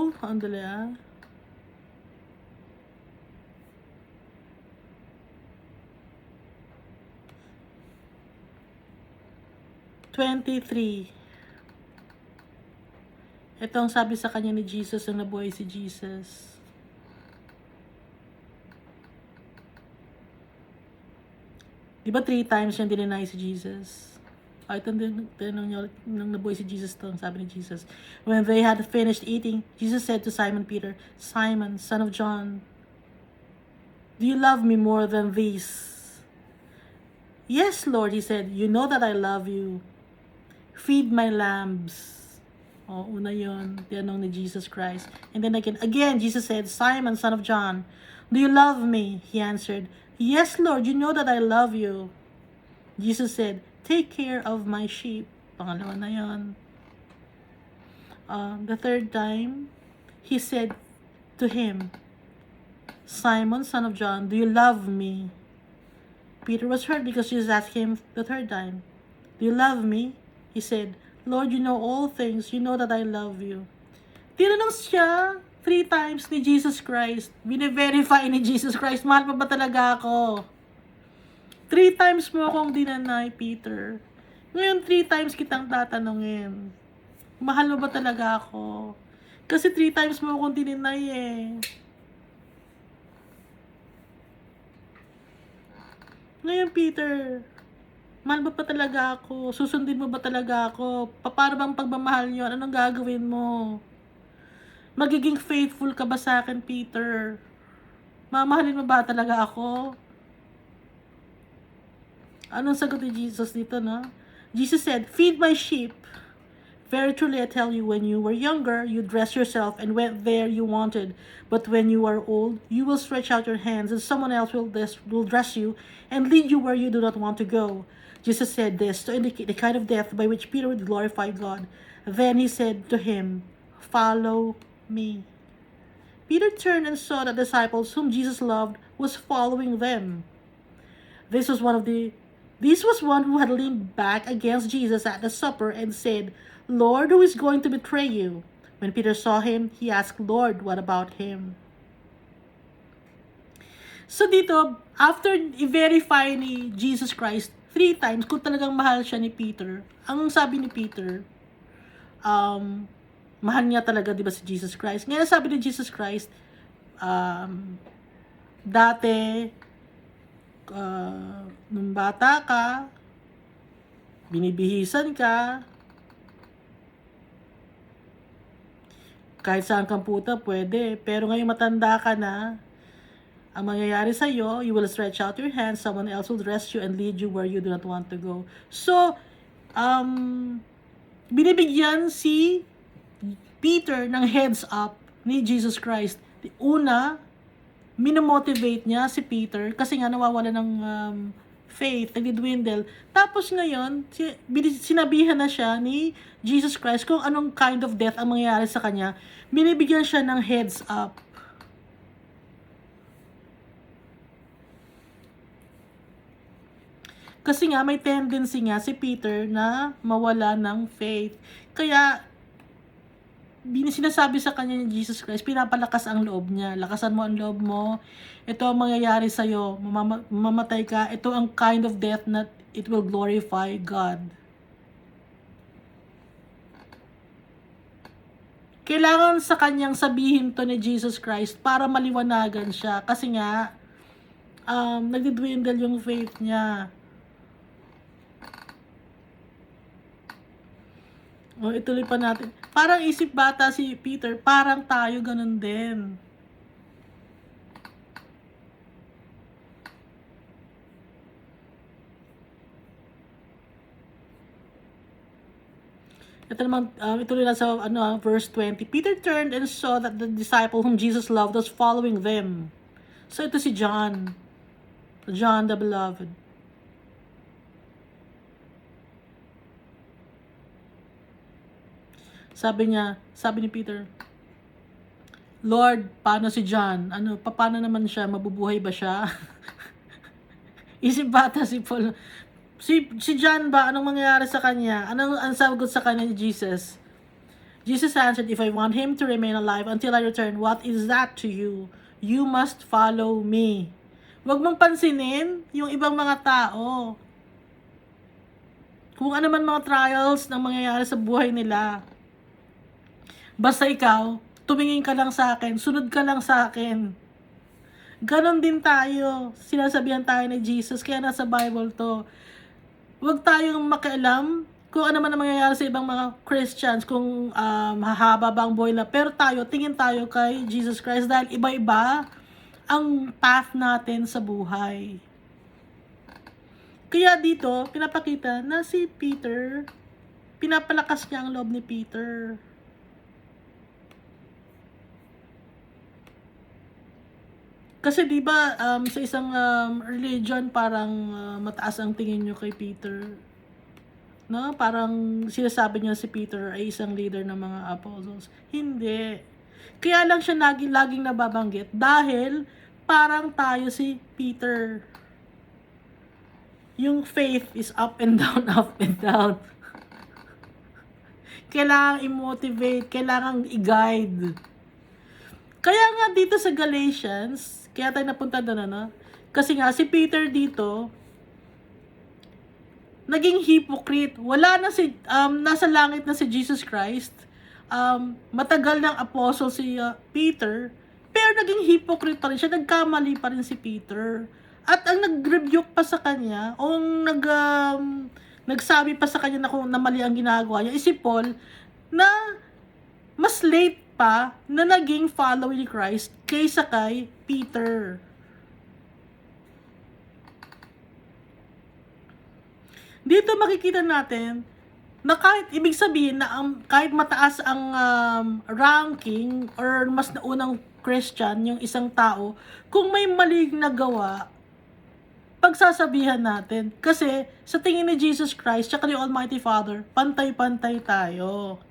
Ito ang sabi sa kanya ni Jesus nang nabuhay si Jesus. Di ba 3 times yung dinenay si Jesus? Ito tinanong niya nang nabuhay si Jesus to, sabi ni Jesus. When they had finished eating, Jesus said to Simon Peter, "Simon, son of John, do you love me more than these?" "Yes, Lord," he said, "you know that I love you. Feed my lambs." Una yun, tinanong ni Jesus Christ. And then again, Jesus said, "Simon, son of John, do you love me?" He answered, "Yes, Lord, you know that I love you." Jesus said, "Take care of my sheep." Pangalawa na yun. The 3rd time, he said to him, "Simon, son of John, do you love me?" Peter was hurt because Jesus asked him the 3rd time, "Do you love me?" He said, "Lord, you know all things. You know that I love you." Tinanong siya 3 times ni Jesus Christ. Bine-verify ni Jesus Christ, mahal pa ba talaga ako? 3 times mo akong dinanay, Peter. Ngayon, 3 times kitang tatanungin. Mahal mo ba talaga ako? Kasi 3 times mo akong dinanay eh. Ngayon, Peter, Mahal mo pa talaga ako? Susundin mo ba talaga ako? Paano bang pagmamahal yun? Anong gagawin mo? Magiging faithful ka ba sa akin, Peter? Mamahalin mo ba talaga ako? Anong sagot ni Jesus dito, no? Jesus said, "Feed my sheep. Very truly I tell you, when you were younger, you dressed yourself and went there you wanted. But when you are old, you will stretch out your hands, and someone else will dress you and lead you where you do not want to go." Jesus said this to indicate the kind of death by which Peter would glorify God. Then he said to him, "Follow me." Peter turned and saw that the disciples whom Jesus loved was following them. This was one who had leaned back against Jesus at the supper and said, "Lord, who is going to betray you?" When Peter saw him, he asked, "Lord, what about him?" So dito, after i-verify ni Jesus Christ 3 times kung talagang mahal siya ni Peter, ang sabi ni Peter, mahal niya talaga, di ba, si Jesus Christ. Ngayon sabi ni Jesus Christ, dati, nung bata ka, binibihisan ka, kahit saan kang puta, pwede. Pero ngayon matanda ka na, ang mangyayari sa'yo, you will stretch out your hands, someone else will dress you and lead you where you do not want to go. So, binibigyan si Peter ng heads up ni Jesus Christ. Una, minomotivate niya si Peter kasi nga nawawala ng faith, nagdidwindle. Tapos ngayon, sinabihan na siya ni Jesus Christ kung anong kind of death ang mangyayari sa kanya. Binibigyan siya ng heads up. Kasi nga may tendency nga si Peter na mawala ng faith. Kaya sinasabi sa kanya ni Jesus Christ, pinapalakas ang loob niya. Lakasan mo ang loob mo. Ito ang mangyayari sa'yo. Mamamatay ka. Ito ang kind of death that it will glorify God. Kailangan sa kanyang sabihin to ni Jesus Christ para maliwanagan siya. Kasi nga, nagdidwindle yung faith niya. O, ituloy pa natin. Parang isip bata si Peter, parang tayo ganun din. Ito naman, ituloy na sa verse 20. Peter turned and saw that the disciple whom Jesus loved was following them. So ito si John. John the beloved. Sabi ni Peter, "Lord, paano si John? Paano naman siya? Mabubuhay ba siya?" Isip bata si Paul. Si John ba, anong mangyayari sa kanya? Anong ang sagot sa kanya ni Jesus? Jesus answered, "If I want him to remain alive until I return, what is that to you? You must follow me." Huwag mong pansinin yung ibang mga tao. Kung ano man mga trials na mangyayari sa buhay nila. Basta ikaw, tumingin ka lang sa akin, sunod ka lang sa akin. Ganon din tayo. Sinasabihan tayo ni Jesus, kaya nasa Bible to. Huwag tayong makialam kung ano man ang mangyayari sa ibang mga Christians, kung hahaba ba ang buhay nila. Pero tingin tayo kay Jesus Christ dahil iba-iba ang path natin sa buhay. Kaya dito, pinapakita na si Peter, pinapalakas niya ang loob ni Peter. Kasi 'di ba sa isang religion parang mataas ang tingin niyo kay Peter. No? Parang sinasabi niyo si Peter ay isang leader ng mga apostles. Hindi. Kaya lang siya laging nababanggit dahil parang tayo si Peter. Yung faith is up and down, up and down. Kailangang i-motivate, kailangang i-guide. Kaya nga dito sa Galatians, kaya tayo napunta doon, kasi nga si Peter dito, naging hypocrite. Wala na nasa langit na si Jesus Christ. Matagal ng apostle si Peter, pero naging hypocrite pa rin siya. Nagkamali pa rin si Peter. At ang nag-rebuke pa sa kanya, o nagsabi pa sa kanya na mali ang ginagawa niya, is si Paul, na mas late pa na naging follower ni Christ kaysa kay Peter. Dito makikita natin na kahit ibig sabihin na kahit mataas ang ranking or mas naunang Christian yung isang tao, kung may maling nagawa, pagsasabihan natin. Kasi sa tingin ni Jesus Christ at ni Almighty Father, pantay-pantay tayo.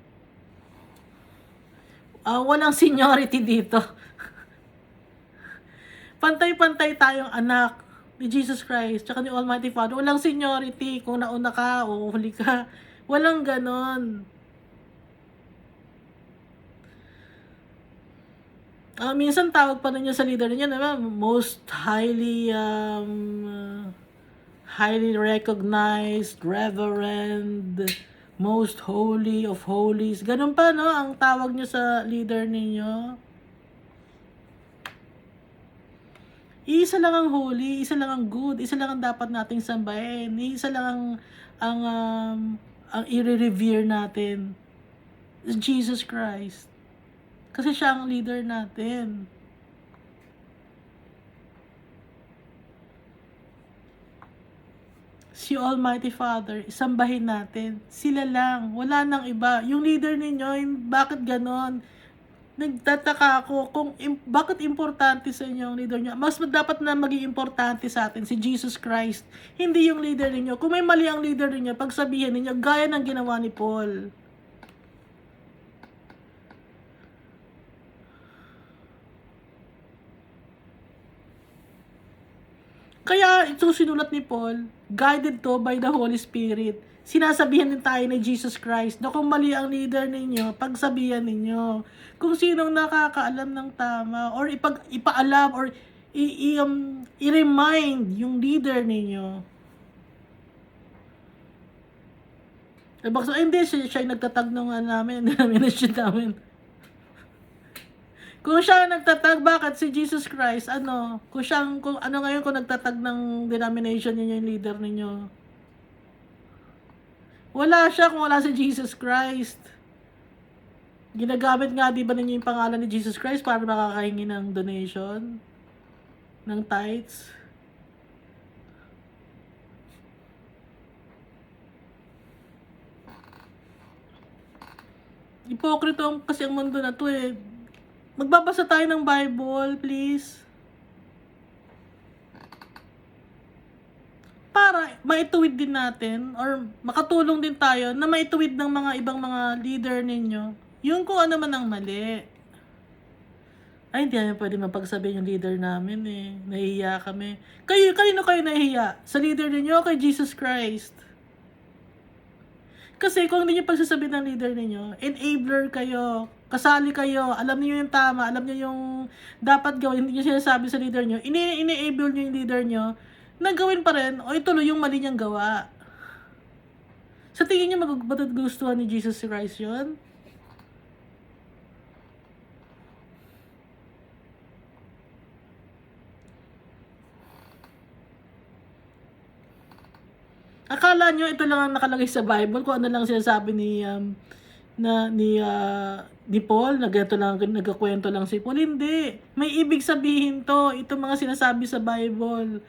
Walang seniority dito. Pantay-pantay tayong anak ni Jesus Christ at ni Almighty Father. Walang seniority kung nauna ka o huli ka. Walang ganon. Minsan tawag pa rin niya sa leader niya, diba? Most highly recognized, reverend, most holy of holies. Ganun pa, no? Ang tawag niyo sa leader ninyo. Isa lang ang holy, isa lang ang good, isa lang ang dapat nating sambahin. Isa lang ang i-revere natin. Jesus Christ. Kasi siya ang leader natin. Si Almighty Father, isambahin natin. Sila lang, wala nang iba. Yung leader ninyo, bakit ganon? Nagtataka ako kung bakit importante sa inyo ang leader niyo. Mas dapat na maging importante sa atin si Jesus Christ, hindi yung leader niyo. Kung may mali ang leader niyo, pagsabihin niyo gaya ng ginawa ni Paul. Kaya ito sinulat ni Paul, guided to by the Holy Spirit. Sinasabihan din tayo ni Jesus Christ na kung mali ang leader ninyo, pagsabihan ninyo. Kung sinong nakakaalam ng tama or ipaalam or i-remind yung leader ninyo. Hindi, siya yung nagtatag nung namin, denomination namin. Kung siya nagtatag, bakit si Jesus Christ, kung nagtatag ng denomination ninyo yung leader ninyo? Wala siya kung wala si Jesus Christ. Ginagamit nga di ba ninyo yung pangalan ni Jesus Christ para makakahingi ng donation? Ng tithes? Hipokrito kasi ang mundo na to eh. Magbabasa tayo ng Bible, please. Para maituwid din natin or makatulong din tayo na maituwid ng mga ibang mga leader ninyo yung kung ano man ang mali. Ay, hindi namin pwede mapagsabihin yung leader namin eh. Nahihiya kami. Kanino kayo nahihiya? Sa leader ninyo o kay Jesus Christ? Kasi kung hindi nyo pagsasabihin ng leader ninyo, enabler kayo, kasali kayo, alam niyo yung tama, alam niyo yung dapat gawin, hindi nyo sinasabi sa leader nyo, ini-enable nyo yung leader nyo, nagawin pa rin, o ituloy yung mali niyang gawa. Sa tingin niyo magugustuhan ni Jesus Christ yun? Akala nyo ito lang ang nakalagay sa Bible, kung ano lang sinasabi ni Paul, nagkakwento lang si Paul. Hindi. May ibig sabihin to. Ito mga sinasabi sa Bible.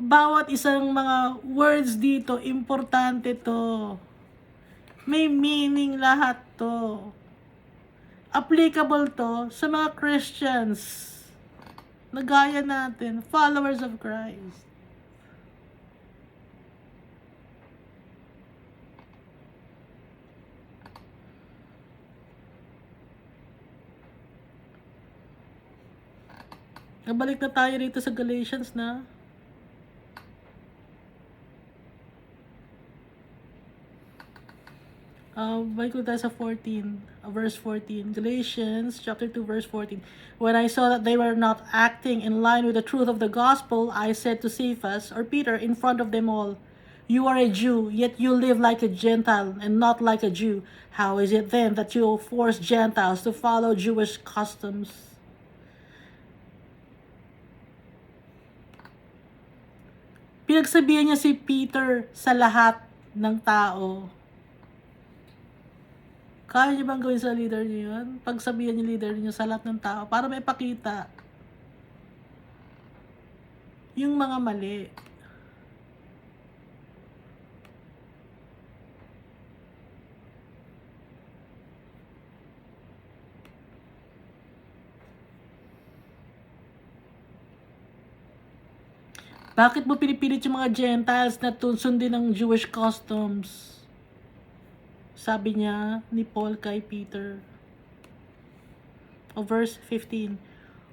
Bawat isang mga words dito, importante to. May meaning lahat to. Applicable to sa mga Christians na gaya natin, followers of Christ. Nabalik na tayo rito sa Galatians na. Balik tayo sa 14, verse 14. Galatians chapter 2, verse 14. When I saw that they were not acting in line with the truth of the gospel, I said to Cephas, or Peter, in front of them all, you are a Jew, yet you live like a Gentile and not like a Jew. How is it then that you force Gentiles to follow Jewish customs? Pinagsabihan niya si Peter sa lahat ng tao. Kaya niyo bang gawin sa leader niyo yun? Pagsabihan niyo leader niyo sa lahat ng tao para may pakita yung mga mali. Bakit mo pinipilit yung mga Gentiles na sundin ng Jewish customs? Sabi niya ni Paul kay Peter. Verse 15.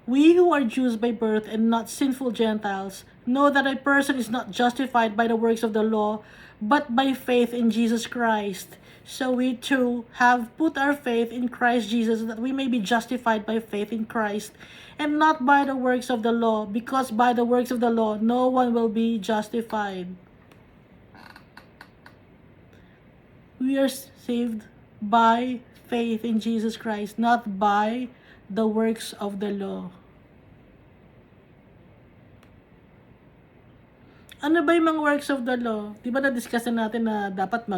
We who are Jews by birth and not sinful Gentiles know that a person is not justified by the works of the law, but by faith in Jesus Christ. So we too have put our faith in Christ Jesus, that we may be justified by faith in Christ, and not by the works of the law, because by the works of the law no one will be justified. We are saved by faith in Jesus Christ, not by the works of the law. Ano ba yung mga works of the law? Di ba na-discuss natin na dapat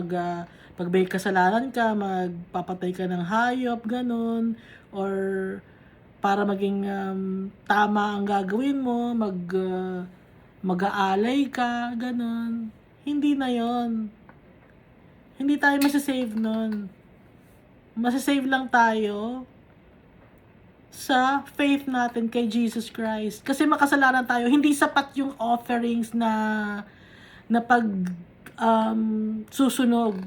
pag may kasalanan ka, magpapatay ka ng hayop, ganun, or para maging tama ang gagawin mo, mag-aalay ka, ganun. Hindi na yon. Hindi tayo masasave nun. Masasave lang tayo sa faith natin kay Jesus Christ. Kasi makasalanan tayo, hindi sapat yung offerings na pag susunog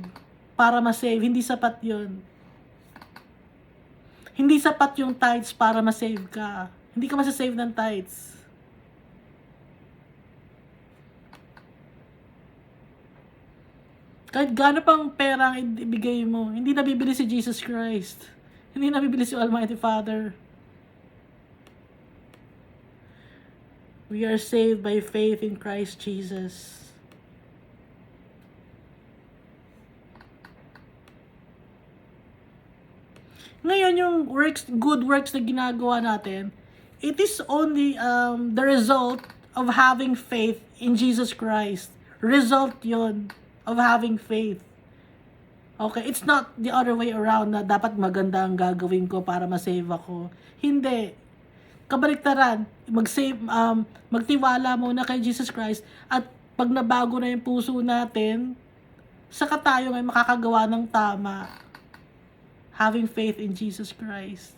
para ma-save. Hindi sapat yun. Hindi sapat yung tithes para ma-save ka. Hindi ka masasave ng tithes. Kahit gaano pang pera ang ibigay mo, hindi nabibili si Jesus Christ. Hindi nabibili si Almighty Father. We are saved by faith in Christ Jesus. Ngayon, yung good works na ginagawa natin, it is only the result of having faith in Jesus Christ. Result yon of having faith. Okay, it's not the other way around na dapat maganda ang gagawin ko para ma-save ako. Hindi. Kabaliktaran, magtiwala muna kay Jesus Christ, at pag nabago na yung puso natin, saka tayo ngayon makakagawa ng tama. Having faith in Jesus Christ.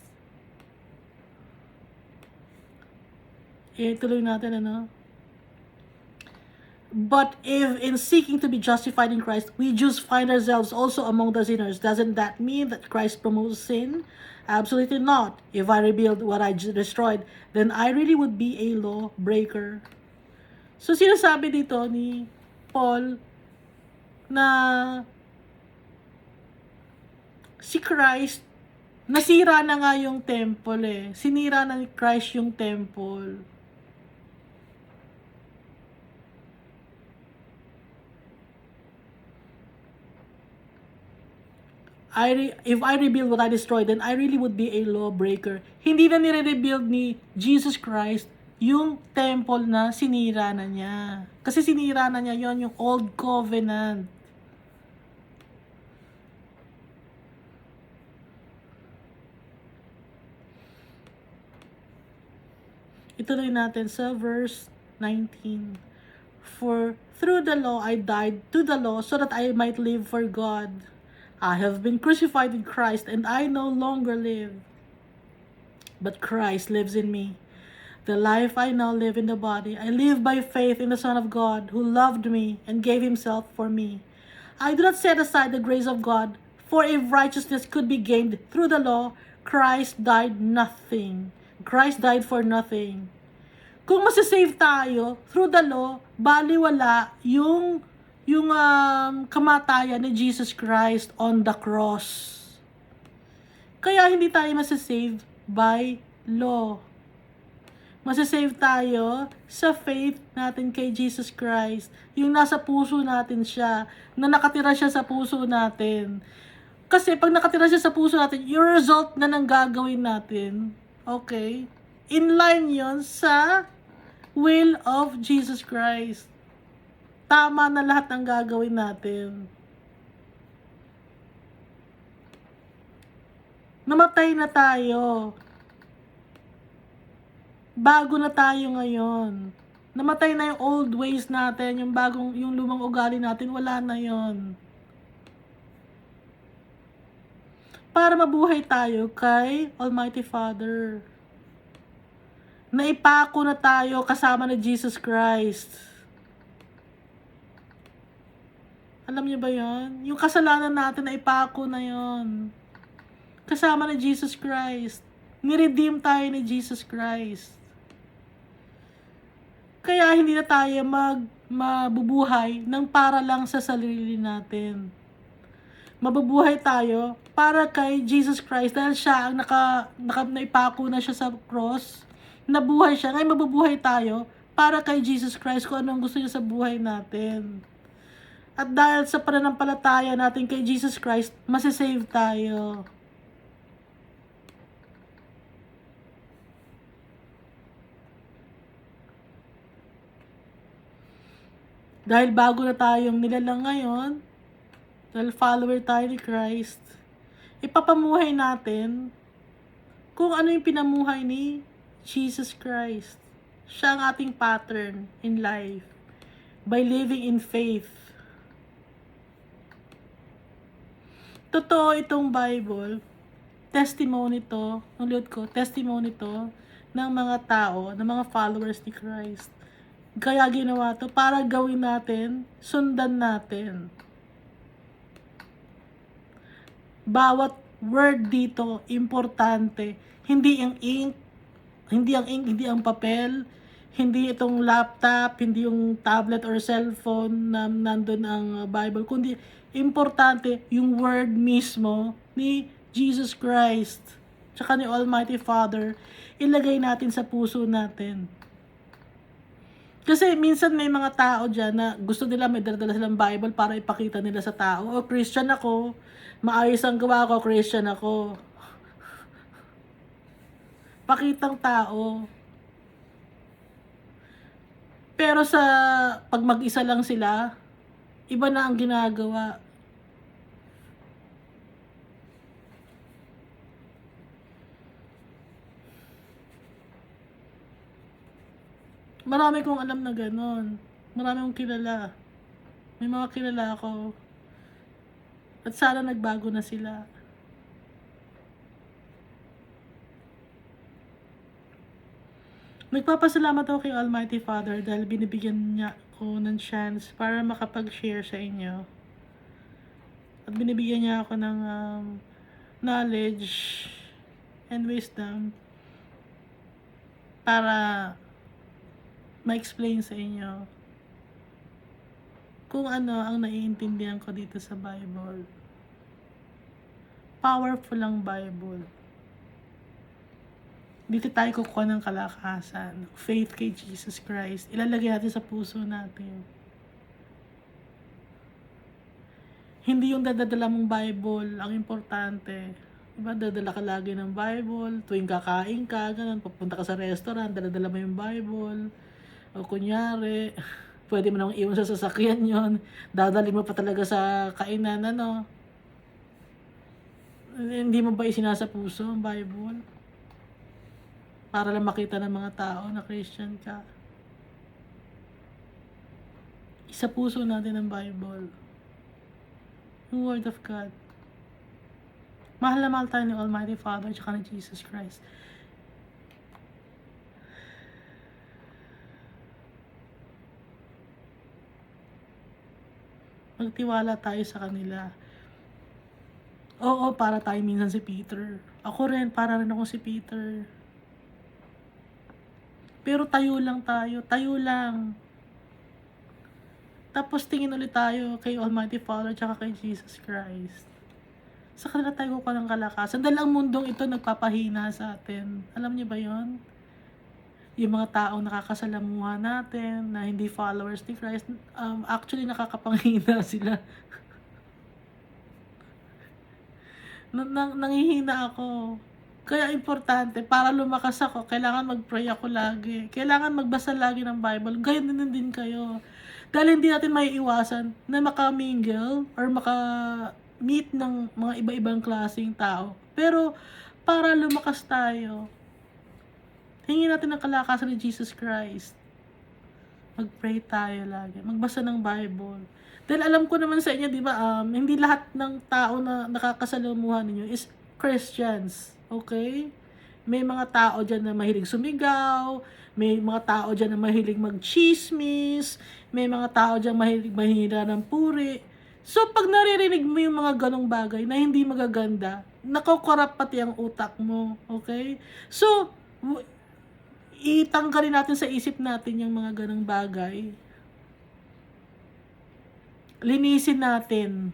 Tuloy natin, ano? But if in seeking to be justified in Christ, we Jews find ourselves also among the sinners, doesn't that mean that Christ promotes sin? Absolutely not. If I rebuild what I destroyed, then I really would be a lawbreaker. So sinasabi dito ni Paul na si Christ, nasira na nga yung temple eh. Sinira na ni Christ yung temple. If I rebuild what I destroyed, then I really would be a lawbreaker. Hindi na nire-rebuild ni Jesus Christ yung temple na sinira na niya. Kasi sinira na niya yon, yung old covenant. Ituloy natin sa verse 19. For through the law I died to the law so that I might live for God. I have been crucified with Christ, and I no longer live, but Christ lives in me. The life I now live in the body, I live by faith in the Son of God, who loved me and gave himself for me. I do not set aside the grace of God, for if righteousness could be gained through the law, Christ died for nothing. Kung masasave tayo through the law, baliwala yung kamatayan ni Jesus Christ on the cross. Kaya hindi tayo masasave by law. Masasave tayo sa faith natin kay Jesus Christ. Yung nasa puso natin siya, na nakatira siya sa puso natin. Kasi pag nakatira siya sa puso natin, yung result na nang gagawin natin, okay, in line yon sa will of Jesus Christ. Tama na lahat ng gagawin natin. Namatay na tayo. Bago na tayo ngayon. Namatay na yung old ways natin, yung lumang ugali natin, wala na yon. Para mabuhay tayo kay Almighty Father. Naipako na tayo kasama ni Jesus Christ. Alam niyo ba yon? Yung kasalanan natin, naipako na yon. Kasama ni Jesus Christ. Niredeem tayo ni Jesus Christ. Kaya hindi na tayo mabubuhay ng para lang sa sarili natin. Mabubuhay tayo para kay Jesus Christ dahil siya ang naipako na siya sa cross. Nabuhay siya. Ngayon mabubuhay tayo para kay Jesus Christ kung anong gusto niya sa buhay natin. At dahil sa pananampalataya natin kay Jesus Christ, masasave tayo. Dahil bago na tayong nilalang ngayon, dahil follower tayo ni Christ, ipapamuhay natin kung ano yung pinamuhay ni Jesus Christ. Siya ang ating pattern in life by living in faith. Totoo itong Bible, testimony to, testimony to ng mga tao, ng mga followers ni Christ. Kaya ginawa to para gawin natin, sundan natin. Bawat word dito, importante. Hindi ang ink, hindi ang papel, hindi itong laptop, hindi yung tablet or cellphone na nandun ang Bible, kundi importante yung word mismo ni Jesus Christ, tsaka ni Almighty Father, ilagay natin sa puso natin. Kasi minsan may mga tao dyan na gusto nila may dala silang Bible para ipakita nila sa tao. O, Christian ako. Maayos ang gawa ko, Christian ako. Pakitang tao. Pero pag mag-isa lang sila, iba na ang ginagawa. Marami kong alam na ganon. Marami kong kilala. May mga kilala ako. At sana nagbago na sila. Nagpapasalamat ako kay Almighty Father dahil binibigyan niya ako ng chance para makapag-share sa inyo. At binibigyan niya ako ng knowledge and wisdom para ma-explain sa inyo kung ano ang naiintindihan ko dito sa Bible. Powerful ang Bible. Dito tayo kukuha ng kalakasan, faith kay Jesus Christ. Ilalagay natin sa puso natin. Hindi yung dadadala mong Bible ang importante. Diba, dadala ka lagi ng Bible, tuwing kakain ka, ganun, papunta ka sa restaurant, dadala mo yung Bible. O kunyari, pwede mo nang iwan sa sasakyan yon, dadalhin mo pa talaga sa kainan, ano. Hindi mo ba isinasa puso ang Bible? Para lang makita ng mga tao na Christian ka. Isa puso natin ang Bible. Yung Word of God. Mahal na mahal tayo ni Almighty Father at ni Jesus Christ. Magtiwala tayo sa kanila. Oo, para tayo minsan si Peter. Ako rin, para rin ako si Peter. Pero tayo lang tayo. Tayo lang. Tapos tingin ulit tayo kay Almighty Father at kay Jesus Christ. Sa kanila tayo kukuha ng kalakasan. Dahil ang mundong ito nagpapahina sa atin. Alam niyo ba yon? Yung mga taong nakakasalamuha natin na hindi followers ni Christ, actually nakakapanghina sila. Nangihina ako. Kaya importante, para lumakas ako, kailangan mag-pray ako lagi. Kailangan magbasa lagi ng Bible. Gayon din kayo. Dahil hindi natin maiiwasan na maka-mingle or maka-meet ng mga iba-ibang klaseng tao. Pero para lumakas tayo, hingin natin ang kalakasan ni Jesus Christ. Mag-pray tayo lagi. Magbasa ng Bible. Dahil alam ko naman sa inyo, di ba, hindi lahat ng tao na nakakasalamuhan ninyo is Christians. Okay? May mga tao dyan na mahilig sumigaw, may mga tao dyan na mahilig mag-chismis, may mga tao dyan mahilig mahina ng puri. So, pag naririnig mo yung mga ganong bagay na hindi magaganda, nakokorap pati ang utak mo. Okay? So, itanggalin natin sa isip natin yung mga ganong bagay. Linisin natin.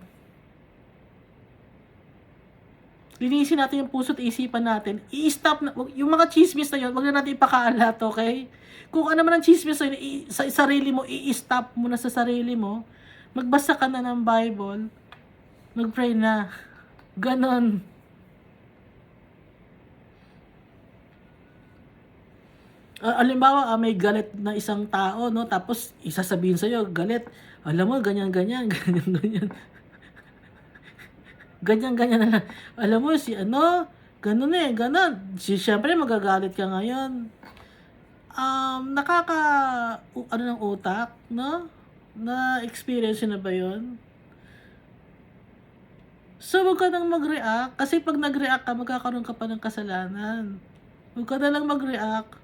Linisin natin yung puso't isipan natin. I-stop na, yung mga chismis na yun, wag na natin ipakaalat, okay? Kung ano man ang chismis na yun, sa sarili mo, i-stop mo na sa sarili mo. Magbasa ka na ng Bible. Mag-pray na. Ganon. Alimbawa, may galit na isang tao, no? Tapos, isasabihin sa'yo, galit. Alam mo, ganyan-ganyan, ganyan-ganyan. Ganyan-ganyan na lang. Alam mo, si ano, ganun ganon. Siyempre, magagalit ka ngayon. Ano ng utak, no? Na-experience na ba yun? So, huwag ka nang mag-react. Kasi pag nag-react ka, magkakaroon ka pa ng kasalanan. Huwag ka na lang mag-react.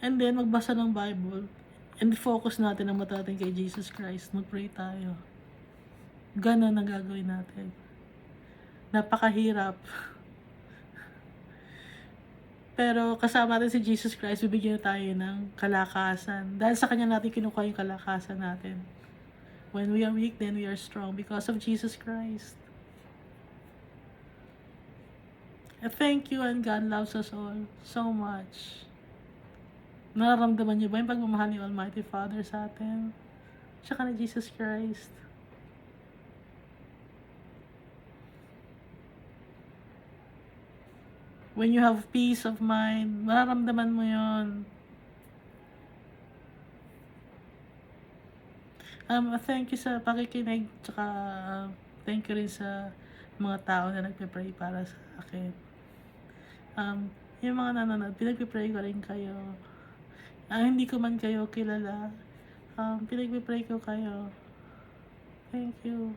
And then, magbasa ng Bible. And focus natin ang mata natin kay Jesus Christ. Mag-pray tayo. Ganon ang gagawin natin. Napakahirap. Pero kasama natin si Jesus Christ, bibigyan tayo ng kalakasan. Dahil sa Kanya natin kinukuha yung kalakasan natin. When we are weak, then we are strong because of Jesus Christ. I thank you, and God loves us all so much. Nararamdaman niyo ba yung pagmamahal ni Almighty Father sa atin? Tsaka ni Jesus Christ. When you have peace of mind, mararamdaman mo yon. Thank you sa pakikinig, tsaka thank you rin sa mga tao na nagpe-pray para sa akin. Yung mga nanonood, pinagpe-pray ko rin kayo. Hindi ko man kayo kilala, pinagpe-pray ko kayo. Thank you.